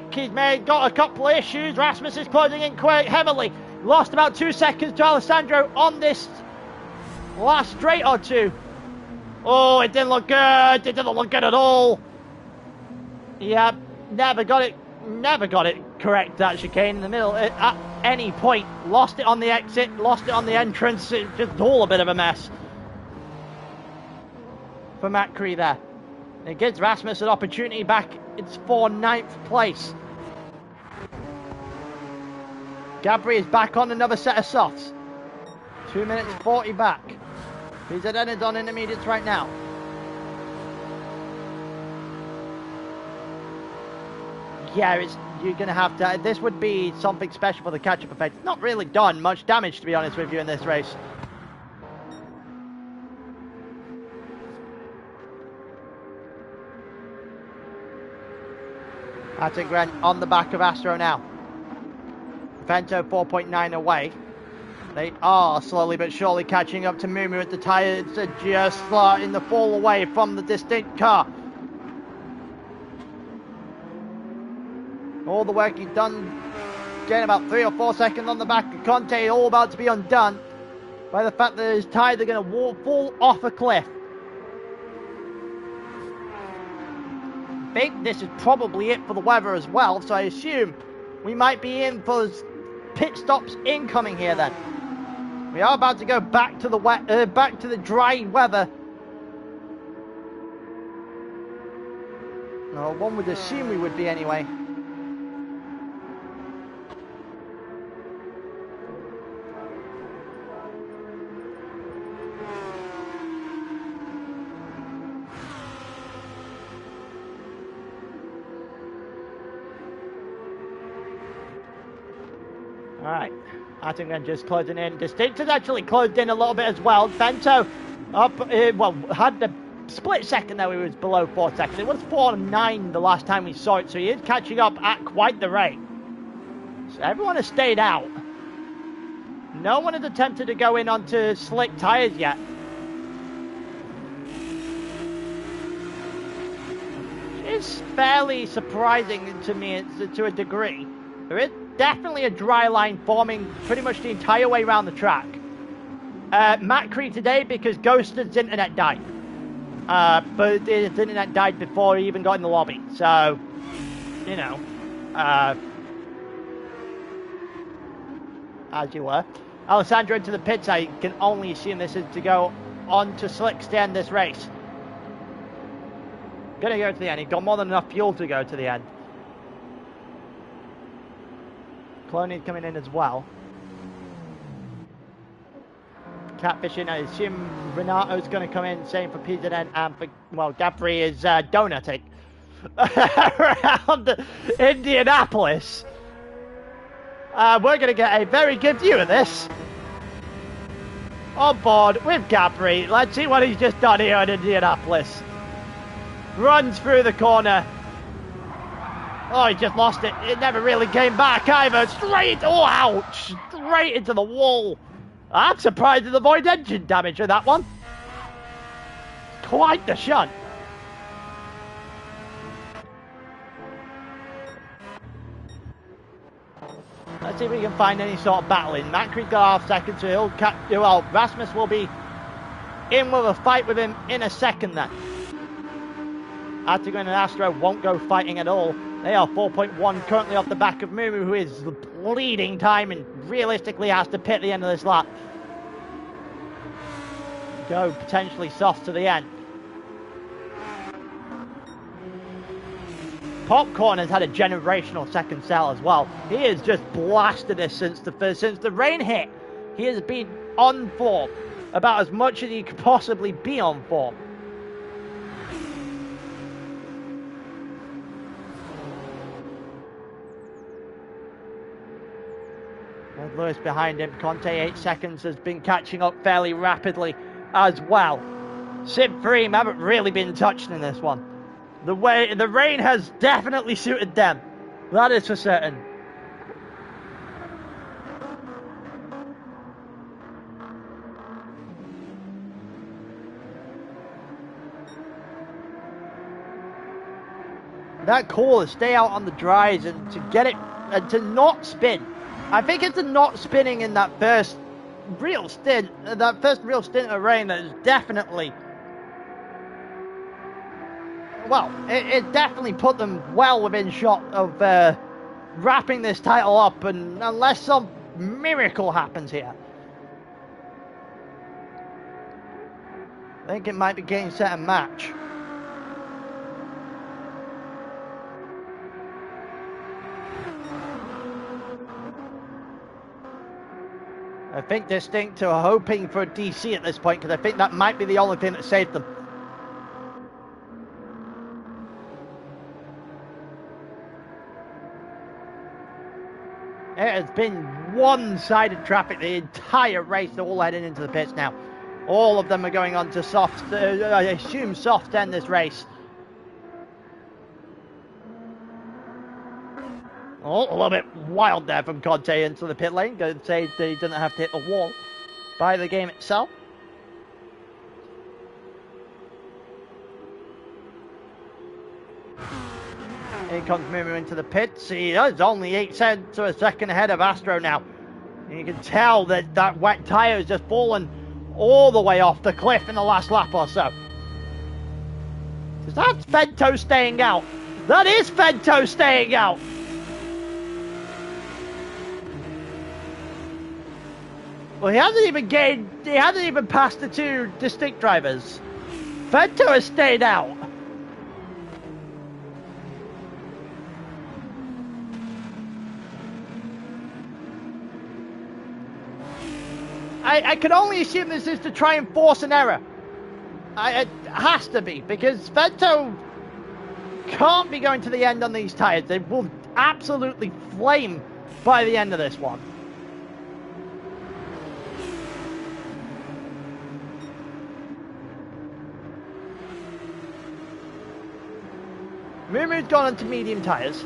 got a couple of issues. Rasmus is closing in quite heavily. Lost about 2 seconds to Alessandro on this last straight or two. Oh, it didn't look good. It didn't look good at all. Yeah, never got it correct, that chicane in the middle at any point. Lost it on the exit, lost it on the entrance. It's just all a bit of a mess for Macri there. It gives Rasmus an opportunity back. It's for 9th place. Gabri is back on another set of softs. 2 minutes 40 back. PZN is on intermediates right now. Yeah, you're going to have to... This would be something special for the catch-up effect. It's not really done much damage, to be honest with you, in this race. Attingren on the back of Astro now. Vento 4.9 away. They are slowly but surely catching up to Mumu at the tyres, just starting to fall away from the distinct car. All the work he's done, getting about 3 or 4 seconds on the back of Conte, all about to be undone by the fact that his tyres are going to fall off a cliff. I think this is probably it for the weather as well, so I assume we might be in for pit stops incoming here then. We are about to go back to the back to the dry weather. No, one would assume we would be anyway. All right. Attingren just closing in. Distinct has actually closed in a little bit as well. Vento up, had the split second though. He was below 4 seconds. It was 4.9 the last time we saw it, so he is catching up at quite the rate. So everyone has stayed out. No one has attempted to go in onto slick tyres yet. It's fairly surprising to me to a degree. There is definitely a dry line forming pretty much the entire way around the track. Macri today because Ghosted's internet died. But his internet died before he even got in the lobby. So, you know, as you were. Alessandro into the pits. I can only assume this is to go on to slicks to end this race. Gonna go to the end. He's got more than enough fuel to go to the end. Cloney coming in as well. Catfishing, I assume Renato's going to come in, same for PZN, and for, well, Gabri is donutting around Indianapolis. We're going to get a very good view of this. On board with Gabri. Let's see what he's just done here in Indianapolis. Runs through the corner. Oh, he just lost it. It never really came back either. Straight, oh, ouch. Straight into the wall. I'm surprised at the void engine damage of that one. Quite the shunt. Let's see if we can find any sort of battling. Macri's got half second, so he'll catch. Well, Rasmus will be in with a fight with him in a second then. Attingren and Astro won't go fighting at all. They are 4.1 currently off the back of Mumu, who is bleeding time and realistically has to pit the end of this lap. Go potentially soft to the end. Popcorn has had a generational second cell as well. He has just blasted this since the rain hit. He has been on form about as much as he could possibly be on form. With Lewis behind him, Conte 8 seconds has been catching up fairly rapidly as well. Sib 3 haven't really been touched in this one. The rain has definitely suited them. That is for certain. That call is stay out on the dries and to get it and to not spin. I think it's the not spinning in that first real stint of rain that is definitely, well, it definitely put them well within shot of wrapping this title up, and unless some miracle happens here, I think it might be game, set and match. I think Distinct are hoping for a DC at this point, because I think that might be the only thing that saved them. It has been one-sided traffic the entire race. They're all heading into the pits now. All of them are going on to soft, I assume soft to end this race. Oh, a little bit wild there from Conte into the pit lane. Going to say that he didn't have to hit the wall by the game itself. Here comes Mumu into the pits. He is only 8 cents to a second ahead of Astro now. And you can tell that that wet tyre has just fallen all the way off the cliff in the last lap or so. Is that Fento staying out? That is Fento staying out. Well, he hasn't even passed the 2 Distinct drivers. Fento has stayed out. I can only assume this is to try and force an error. It has to be, because Fento can't be going to the end on these tyres. They will absolutely flame by the end of this one. Mumu's gone onto medium tyres.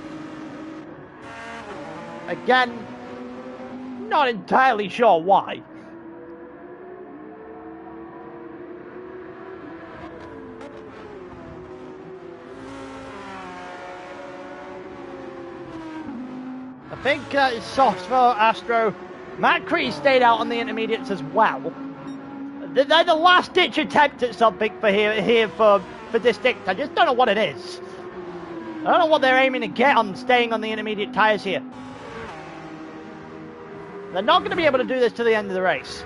Again, not entirely sure why. I think it's soft for Astro. Macri stayed out on the intermediates as well. They're the last ditch attempt at something for here for Distinct. I just don't know what it is. I don't know what they're aiming to get on staying on the intermediate tyres here. They're not going to be able to do this to the end of the race.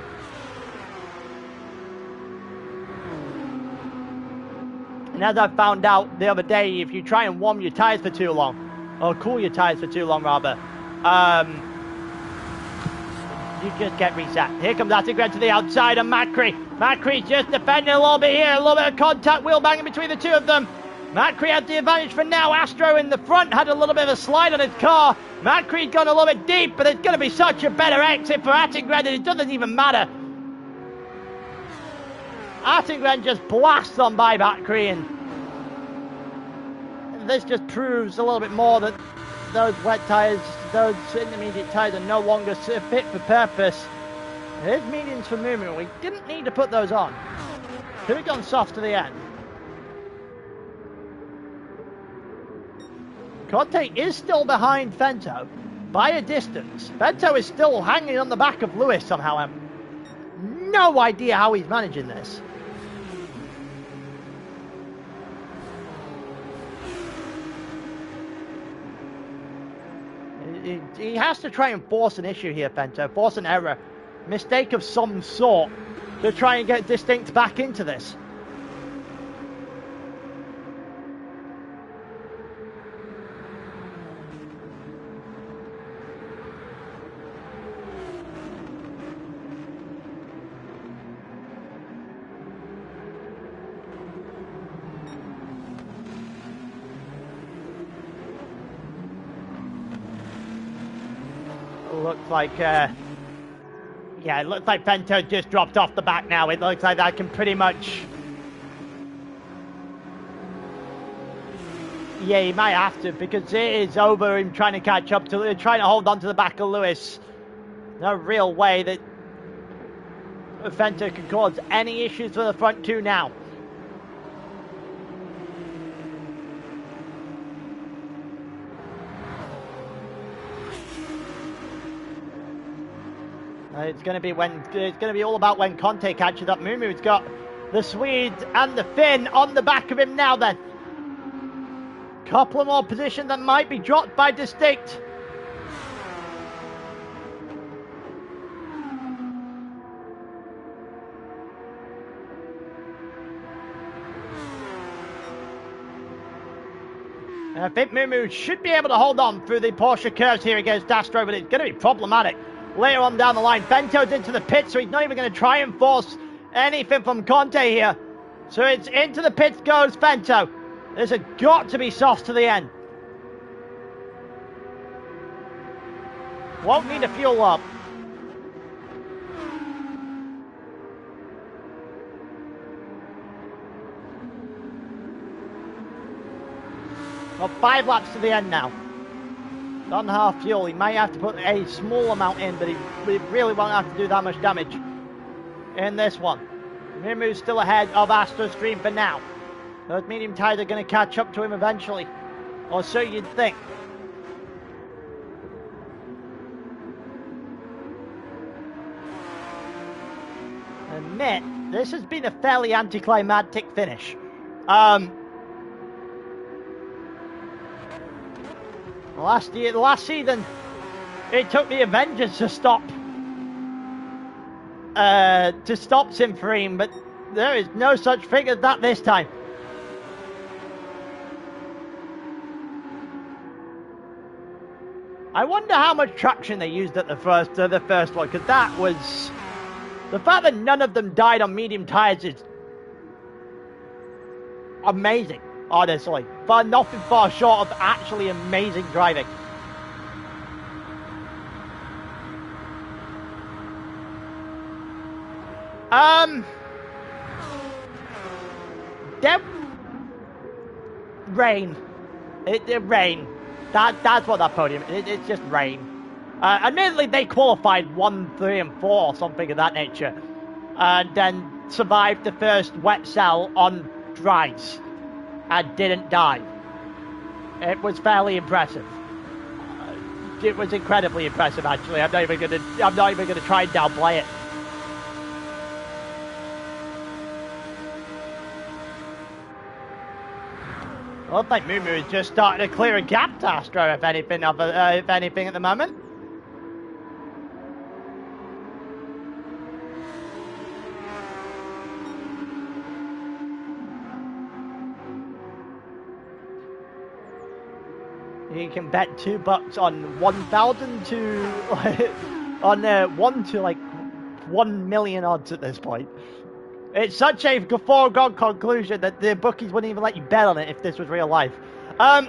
And as I found out the other day, if you try and warm your tyres for too long, or cool your tyres for too long rather, you just get reset. Here comes Attigred to the outside of Macri. Macri's just defending a little bit here, a little bit of contact, wheel banging between the two of them. Macri had the advantage for now. Astro in the front had a little bit of a slide on his car. Macri's gone a little bit deep, but it's going to be such a better exit for Attigred that it doesn't even matter. Attigred just blasts on by Macri, and this just proves a little bit more that those wet tyres, those intermediate tyres are no longer fit for purpose. Here's mediums for Mumu. We didn't need to put those on. Could have gone soft to the end. Conte is still behind Fento by a distance. Fento is still hanging on the back of Lewis somehow. I have no idea how he's managing this. He has to try and force an issue here, Fento. Force an error. Mistake of some sort to try and get Distinct back into this. Looks like, yeah, it looks like Fento just dropped off the back now. It looks like that can pretty much... Yeah, he might have to, because it is over him trying to catch up to, trying to hold on to the back of Lewis. No real way that Fento can cause any issues for the front two now. It's going to be all about when Conte catches up. Mumu's got the Swede and the Finn on the back of him now then. Couple of more positions that might be dropped by Distinct. I think Mumu should be able to hold on through the Porsche curves here against Astro, but it's going to be problematic. Later on down the line, Fento's into the pit, so he's not even going to try and force anything from Conte here. So it's into the pits goes Fento. This has got to be soft to the end. Won't need to fuel up. Well, 5 laps to the end now. On half fuel, he might have to put a small amount in, but he really won't have to do that much damage in this one. Mumu's still ahead of Astro Stream for now. Those medium tires are going to catch up to him eventually, or so you'd think. Admit, this has been a fairly anticlimactic finish. Last season, it took the Avengers to stop Simframe, but there is no such thing as that this time. I wonder how much traction they used at the first one, because that was... The fact that none of them died on medium tires is amazing, honestly. But nothing far short of actually amazing driving. Rain. Rain. That's what that podium is. It's just rain. Admittedly, they qualified 1, 3, and 4, or something of that nature, and then survived the first wet cell on dries and didn't die. It was fairly impressive. It was incredibly impressive, actually. I'm not even gonna try and downplay it. I looks like Mumu is just starting to clear a gap to Astro, if anything at the moment. You can bet $2 on 1,000 to on 1 to like 1 million odds at this point. It's such a foregone conclusion that the bookies wouldn't even let you bet on it if this was real life. Oh,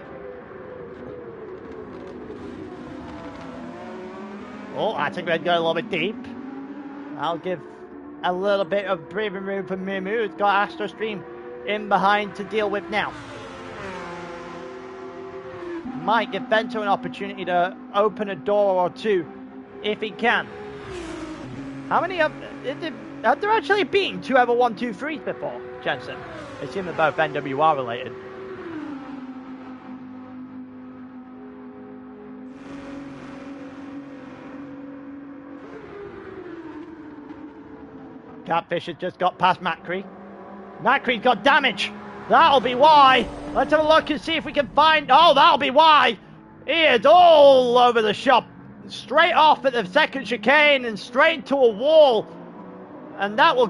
I think we're going a little bit deep. I'll give a little bit of breathing room for Mumu, who's got Astro Stream in behind to deal with now. Might give Bento an opportunity to open a door or two if he can. How many have there actually been 2 ever 1-2-3s before, Jensen? I assume they're both NWR related. Catfish has just got past Macri. Macri's got damage. That'll be why. Let's have a look and see if we can find... Oh, that'll be why. He is all over the shop. Straight off at the second chicane and straight to a wall. And that will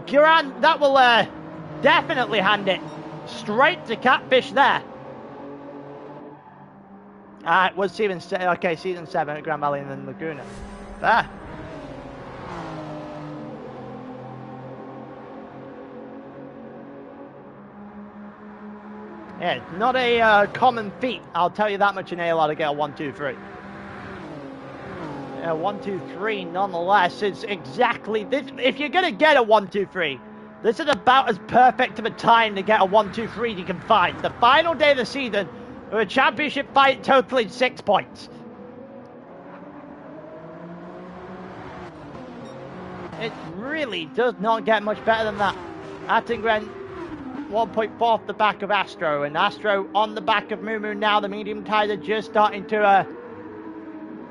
definitely hand it straight to Catfish there. It was season 7 at Grand Valley and then Laguna. There. Yeah, it's not a common feat, I'll tell you that much in ALR to get a 1-2-3. Yeah, 1-2-3 nonetheless. It's exactly this. If you're going to get a 1-2-3, this is about as perfect of a time to get a 1-2-3 you can find. The final day of the season of a championship fight totaling 6 points. It really does not get much better than that. Attengren 1.4 off the back of Astro, and Astro on the back of Mumu now. The medium tires are just starting to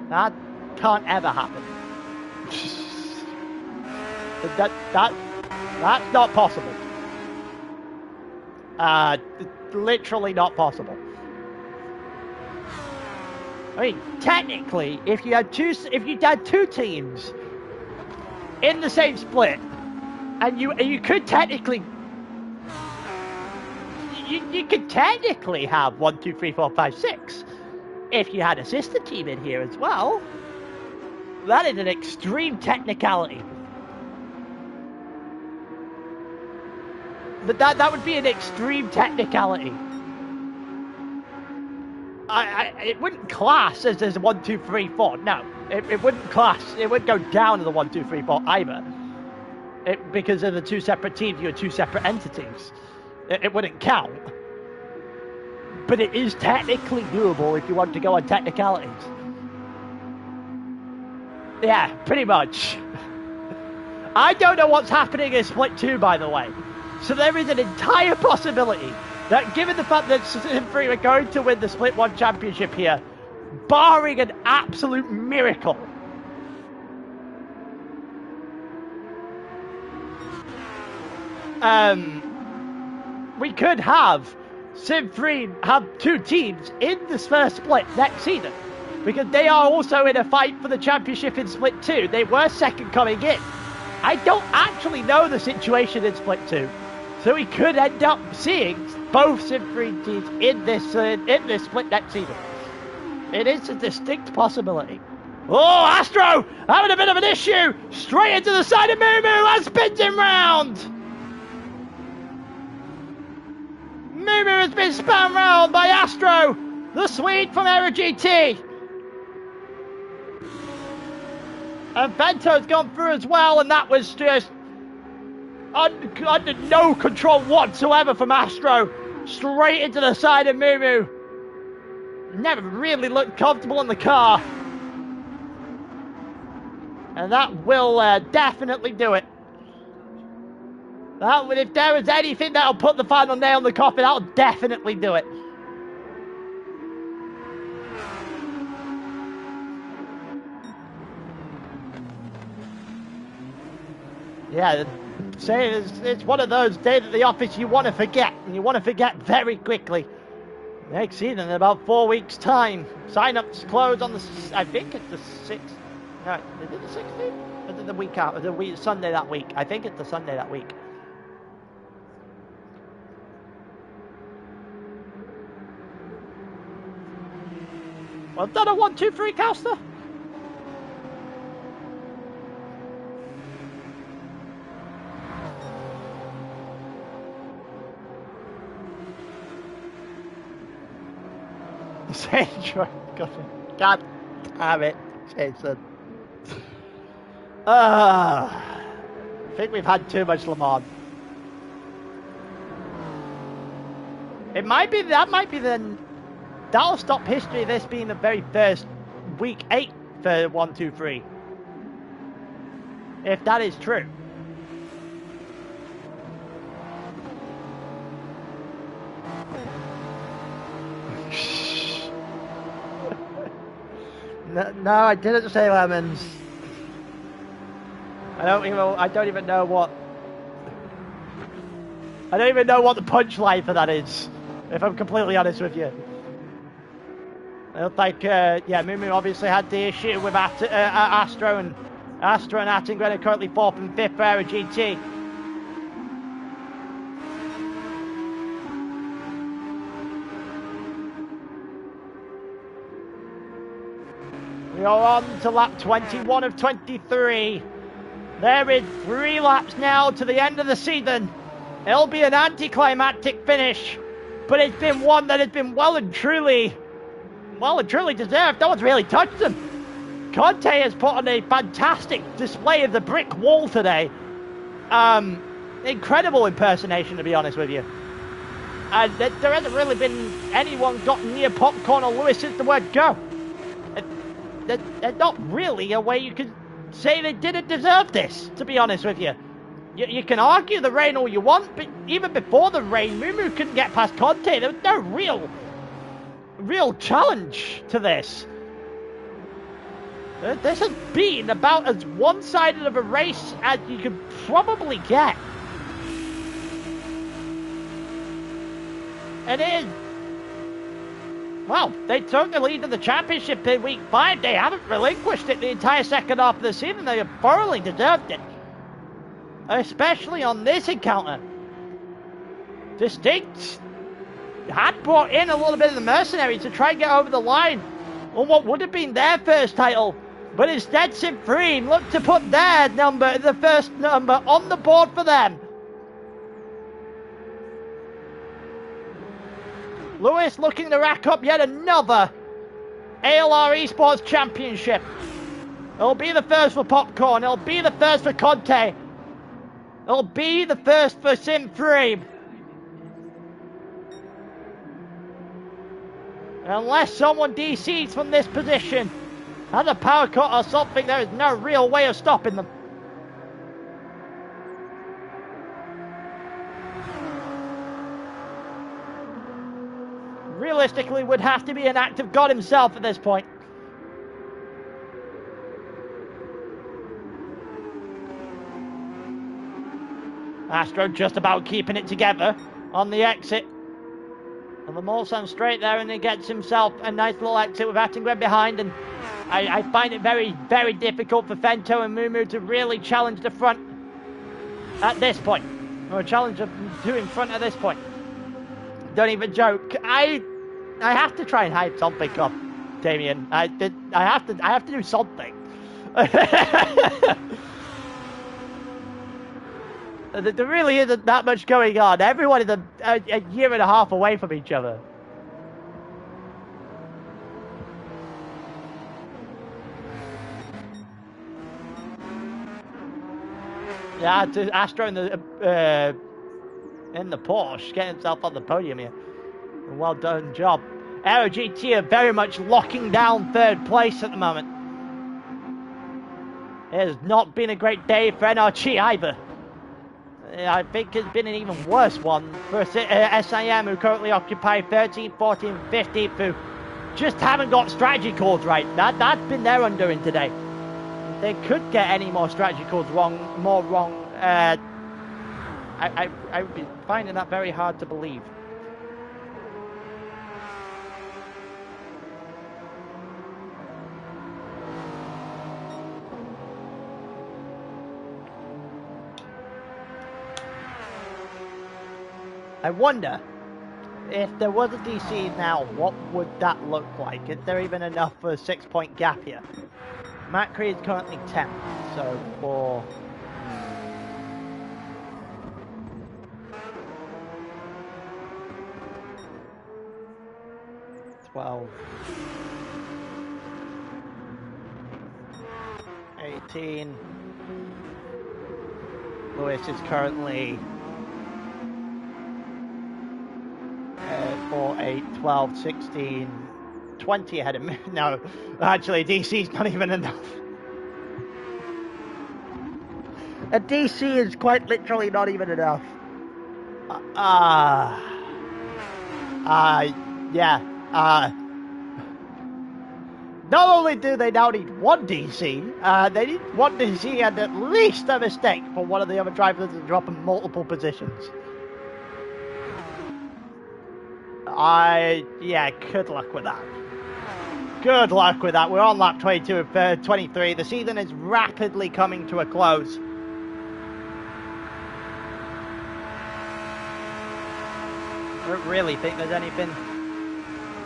that can't ever happen. That's not possible. Literally not possible. I mean, technically, if you had two teams in the same split, and you could technically. You could technically have 1, 2, 3, 4, 5, 6 if you had a sister team in here as well. That is an extreme technicality. But that would be an extreme technicality. It wouldn't class as 1, 2, 3, 4. No, it wouldn't class. It wouldn't go down to the 1, 2, 3, 4 either. Because of the two separate teams, you had two separate entities. It wouldn't count. But it is technically doable if you want to go on technicalities. Yeah, pretty much. I don't know what's happening in Split 2, by the way. So there is an entire possibility that, given the fact that Sim 3 are going to win the Split 1 championship here, barring an absolute miracle, we could have Sim 3 have two teams in this first split next season, because they are also in a fight for the championship in Split 2. They were second coming in. I don't actually know the situation in Split 2, so we could end up seeing both Sim 3 teams in this split next season. It is a distinct possibility. Oh, Astro having a bit of an issue. Straight into the side of Mumu and spins him round. Mumu has been spun round by Astro, the Swede from Aero GT. And Vento's gone through as well, and that was just under no control whatsoever from Astro. Straight into the side of Mumu. Never really looked comfortable in the car. And that will definitely do it. If there was anything that'll put the final nail in the coffin, that'll definitely do it. Yeah, say it's one of those days at the office you want to forget, and you want to forget very quickly. Next season in about 4 weeks' time. Sign-ups close on the, I think it's the 6th. No, is it the 16th? Or is it the week out? Sunday that week. I think it's the Sunday that week. Well done, a 1, 2, 3 caster. God damn it, Jason. I think we've had too much Le Mans. It might be, that might be the, that'll stop history of this being the very first week 8 for 1, 2, 3. If that is true. No, I didn't say lemons. I don't even know what the punchline for that is, if I'm completely honest with you. It looked like, yeah, Mumu obviously had the issue with Astro, and Attingren are currently 4th and 5th for Aero GT. We are on to lap 21 of 23. There is 3 laps now to the end of the season. It'll be an anticlimactic finish, but it's been one that has been well and truly deserved. No one's really touched them. Conte has put on a fantastic display of the brick wall today. Incredible impersonation, to be honest with you. And there hasn't really been anyone got near Popcorn or Lewis since the word go. There's not really a way you could say they didn't deserve this, to be honest with you. You can argue the rain all you want, but even before the rain, Mumu couldn't get past Conte. There was no real challenge to this. This has been about as one-sided of a race as you could probably get. And it is. Well, they took the lead of the championship in week 5. They haven't relinquished it the entire second half of the season. They have thoroughly deserved it. Especially on this encounter. Distinct had brought in a little bit of the mercenaries to try and get over the line on what would have been their first title. But instead, Supreme looked to put their number, the first number, on the board for them. Lewis looking to rack up yet another ALR eSports Championship. It'll be the first for Popcorn. It'll be the first for Conte. It'll be the first for Supreme. Unless someone DCs from this position, has a power cut or something, there is no real way of stopping them. Realistically, would have to be an act of God himself at this point. Astro just about keeping it together on the exit. And the Mulsanne straight there, and he gets himself a nice little exit with Attingren behind. And I find it very, very difficult for Fento and Mumu to really challenge the front at this point. Or challenge the two in front at this point. Don't even joke. I have to try and hype something up, Damien. I have to do something. There really isn't that much going on. Everyone is a year and a half away from each other. Yeah, to Astro in the Porsche, getting himself on the podium here. Well done job. Aero GT are very much locking down 3rd place at the moment. It has not been a great day for NRG either. I think it's been an even worse one for SIM, who currently occupy 13th, 14th, 15th, who just haven't got strategy calls right. That's been their undoing today. If they could get any more strategy calls wrong, I would be finding that very hard to believe. I wonder, if there was a DC now, what would that look like? Is there even enough for a 6-point gap here? Macri is currently 10th, so for... 12, 18. Lewis is currently 4, 8, 12, 16, 20 ahead of me. No, actually, DC's not even enough. A DC is quite literally not even enough. Not only do they now need one DC, they need one DC and at least a mistake for one of the other drivers to drop in multiple positions. Yeah, good luck with that. Good luck with that. We're on lap 22 of 23. The season is rapidly coming to a close. I don't really think there's anything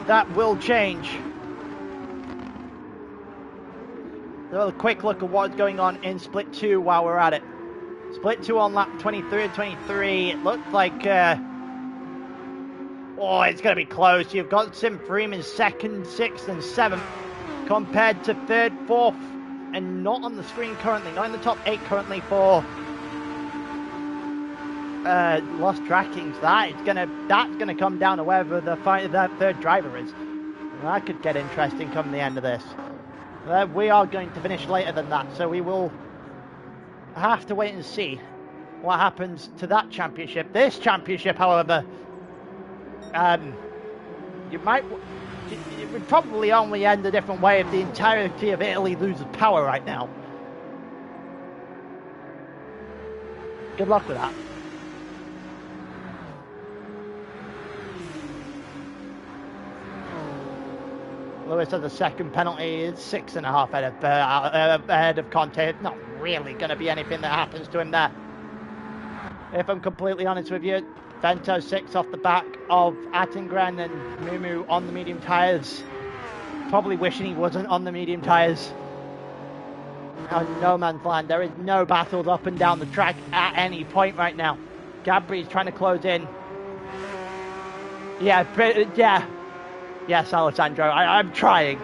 that will change. So a quick look at what's going on in Split 2 while we're at it. Split 2 on lap 23 and 23. It looks like... oh, it's going to be close. You've got Sim Freeman 2nd, 6th and 7th compared to 3rd, 4th, and not on the screen currently. Not in the top 8 currently for Lost Trackings. That's gonna come down to wherever that 3rd driver is. That could get interesting come the end of this. We are going to finish later than that, so we will have to wait and see what happens to that championship. This championship, however, it would probably only end a different way if the entirety of Italy loses power right now. Good luck with that. Lewis has a second penalty. It's 6.5 ahead of Conte. It's not really going to be anything that happens to him there. If I'm completely honest with you, Vento 6 off the back of Attengren and Mumu on the medium tyres. Probably wishing he wasn't on the medium tyres. On no man's land. There is no battles up and down the track at any point right now. Gabri's trying to close in. Yeah. Yes, Alessandro, I'm trying.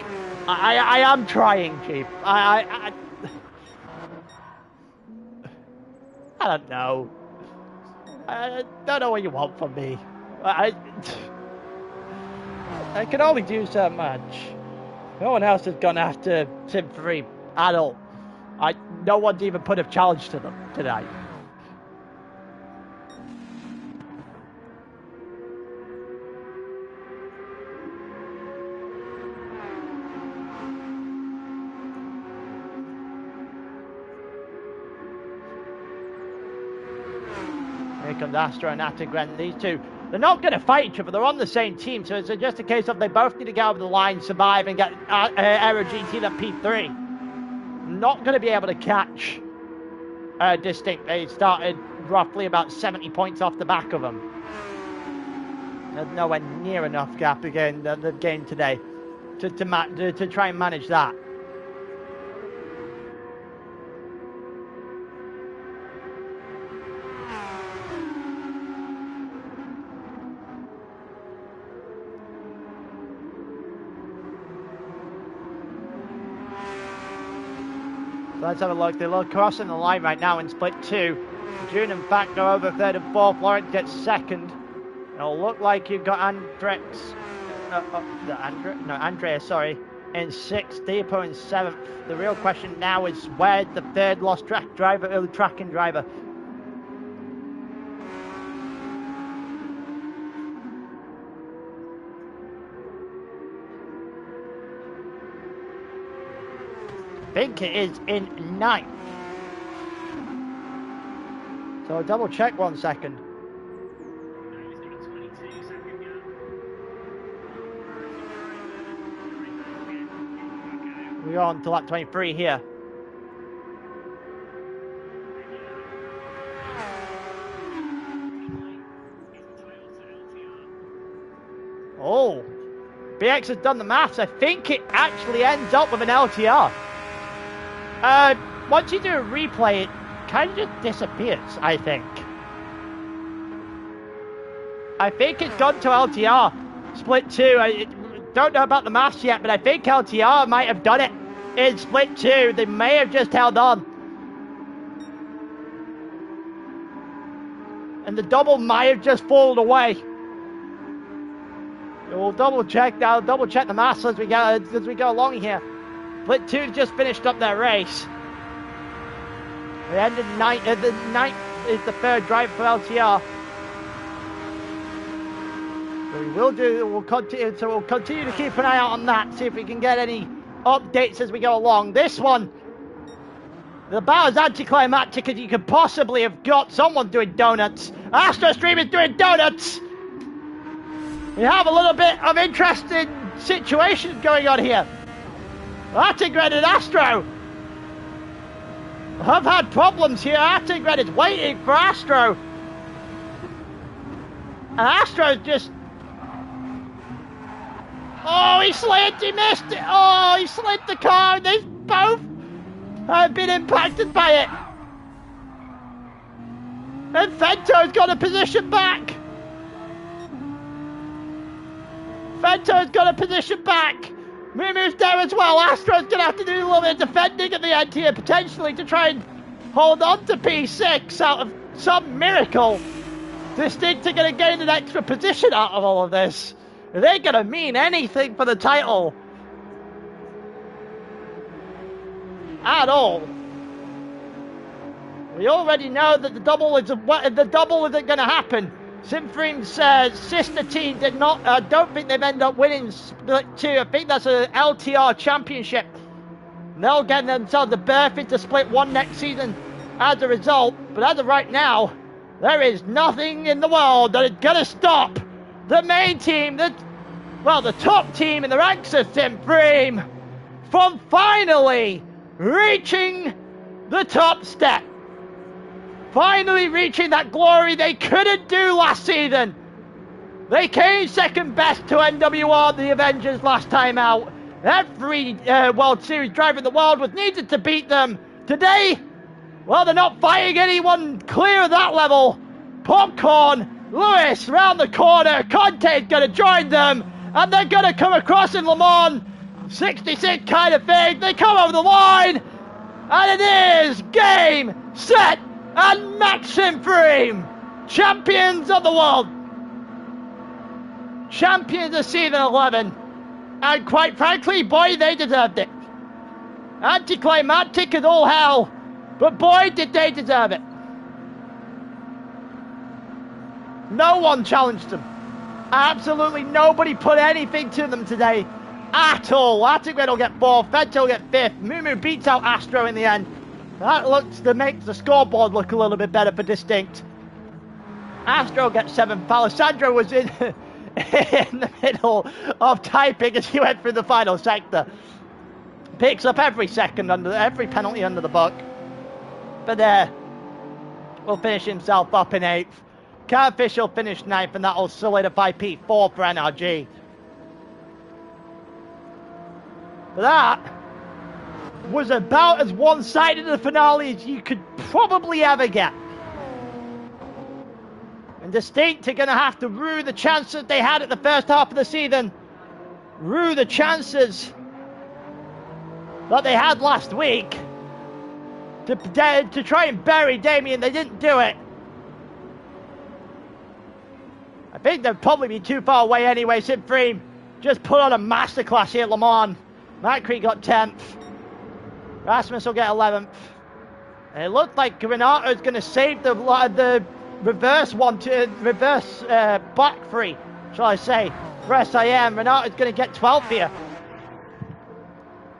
I am trying, Chief. I don't know. I don't know what you want from me. I can only do so much. No one else has gone after Sim 3 at all. No one's even put a challenge to them tonight. Here comes Astra and Attengren. These two, they're not going to fight each other. They're on the same team, so it's just a case of they both need to get over the line, survive, and get Aero GT that P3. Not going to be able to catch Distinct. They started roughly about 70 points off the back of them. There's nowhere near enough gap again that they've gained today to try and manage that. Let's have a look. They're crossing the line right now in Split 2. June and Fat go over 3rd and 4th. Lawrence gets 2nd. It'll look like you've got Andreas, in 6th. Depot in 7th. The real question now is where's the 3rd lost track driver, early tracking driver? I think it is in 9th. So I'll double check 1 second. We're on to lap 23 here. Oh, BX has done the maths. I think it actually ends up with an LTR. Once you do a replay, it kind of just disappears, I think. I think it's gone to LTR. Split 2. I don't know about the maths yet, but I think LTR might have done it in Split 2. They may have just held on. And the double might have just fallen away. We'll double check now. Double check the maths as we go along here. Split 2 just finished up their race. They ended 9th. The 9th is the 3rd drive for LTR. So we'll continue to keep an eye out on that, see if we can get any updates as we go along. This one, the battle's anticlimactic as you could possibly have got someone doing donuts. AstroStream is doing donuts. We have a little bit of interesting situations going on here. Artigred and Astro have had problems here. Artigred is waiting for Astro. And Astro's just... Oh, he slid, he missed it. Oh, he slid the car. They both have been impacted by it. And Fento's got a position back. Fento's got a position back. Mumu's there as well. Astro's going to have to do a little bit of defending at the end here, potentially, to try and hold on to P6 out of some miracle. Distinct are going to gain an extra position out of all of this. They're going to mean anything for the title. At all. We already know that the double isn't going to happen. Simfream's sister team did not. I don't think they've ended up winning Split 2. I think that's an LTR championship. They'll get themselves a berth into Split 1 next season as a result. But as of right now, there is nothing in the world that is going to stop the main team, the top team in the ranks of Simfream, from finally reaching the top step. Finally reaching that glory they couldn't do last season. They came second best to NWR, the Avengers, last time out. Every World Series driver in the world was needed to beat them. Today, well, they're not fighting anyone clear of that level. Popcorn, Lewis round the corner. Conte's going to join them. And they're going to come across in Le Mans. 66 kind of thing. They come over the line. And it is game, set, and match Simfream, champions of the world, champions of season 11, and quite frankly, boy, they deserved it. Anticlimactic as all hell, but boy, did they deserve it. No one challenged them. Absolutely nobody put anything to them today at all. Artigred will get 4th, Fento will get 5th, Mumu beats out Astro in the end. That makes the scoreboard look a little bit better for Distinct. Astro gets 7th. Alessandro was in the middle of typing as he went through the final sector. Picks up every penalty under the book. But will finish himself up in 8th. Carfish will finish 9th, and that will solidify P4 for NRG. But that was about as one-sided a finale as you could probably ever get. And Distinct are going to have to rue the chances they had at the first half of the season. Rue the chances that they had last week to try and bury Damien. They didn't do it. I think they'd probably be too far away anyway. Simfream just put on a masterclass here at Le Mans. Macri got 10th. Rasmus will get 11th. And it looked like Renato's going to save the reverse back free, shall I say, for SIM. Renato's going to get 12th here.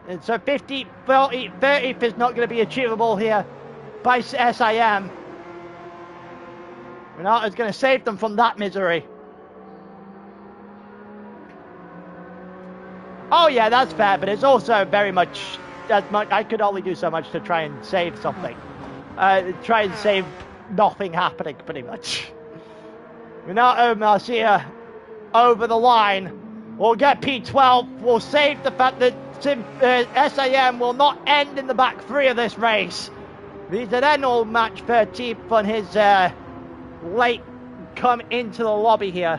And so 30th is not going to be achievable here by SIM. Renato's going to save them from that misery. Oh yeah, that's fair, but it's also very much... I could only do so much to try and save something. Try and save nothing happening, pretty much. Renato Marcia over the line. We'll get P12. We'll save the fact that SIM will not end in the back 3 of this race. Then will match 13th on his late come into the lobby here.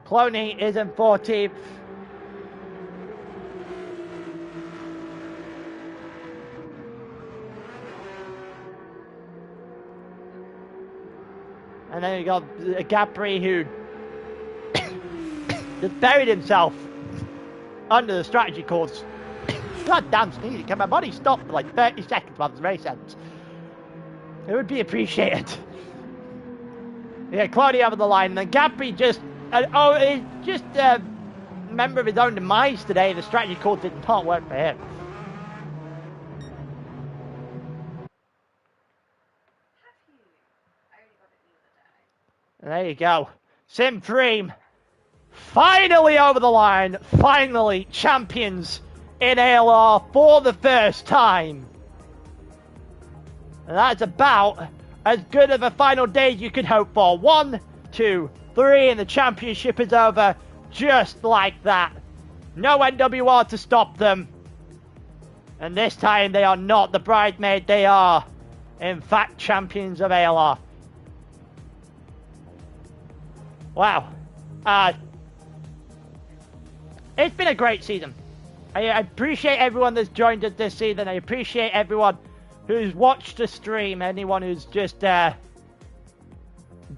Cloney is in 14th. And then you got Gabri, who just buried himself under the strategy course. God damn, sneezy. Can my body stop for like 30 seconds while the race ends? It would be appreciated. Yeah, Claudia over the line. And then Gabri just... a member of his own demise today. The strategy course did not work for him. And there you go. Simfream finally over the line. Finally champions in ALR for the first time. And that's about as good of a final day as you could hope for. 1, 2, 3, and the championship is over just like that. No NWR to stop them. And this time they are not the bridesmaid, they are, in fact, champions of ALR. Wow. It's been a great season. I appreciate everyone that's joined us this season. I appreciate everyone who's watched the stream, anyone who's just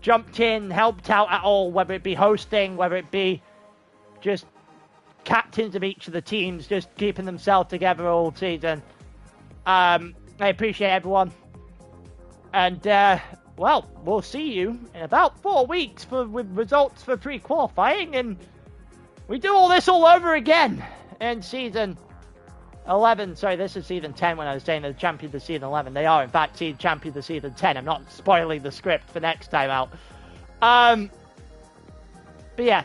jumped in, helped out at all, whether it be hosting, whether it be just captains of each of the teams, just keeping themselves together all season. I appreciate everyone. And, well, we'll see you in about 4 weeks with results for pre-qualifying, and we do all this all over again in season 11. Sorry, this is season 10 when I was saying they're champions of season 11. They are, in fact, champions of season 10. I'm not spoiling the script for next time out. But yeah,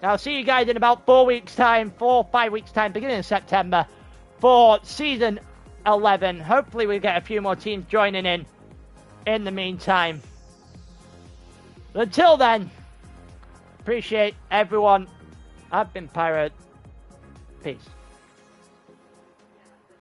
I'll see you guys in about 4 weeks' time, 5 weeks' time, beginning of September, for season 11. Hopefully we get a few more teams joining in the meantime. But until then, appreciate everyone. I've been Pirate. Peace.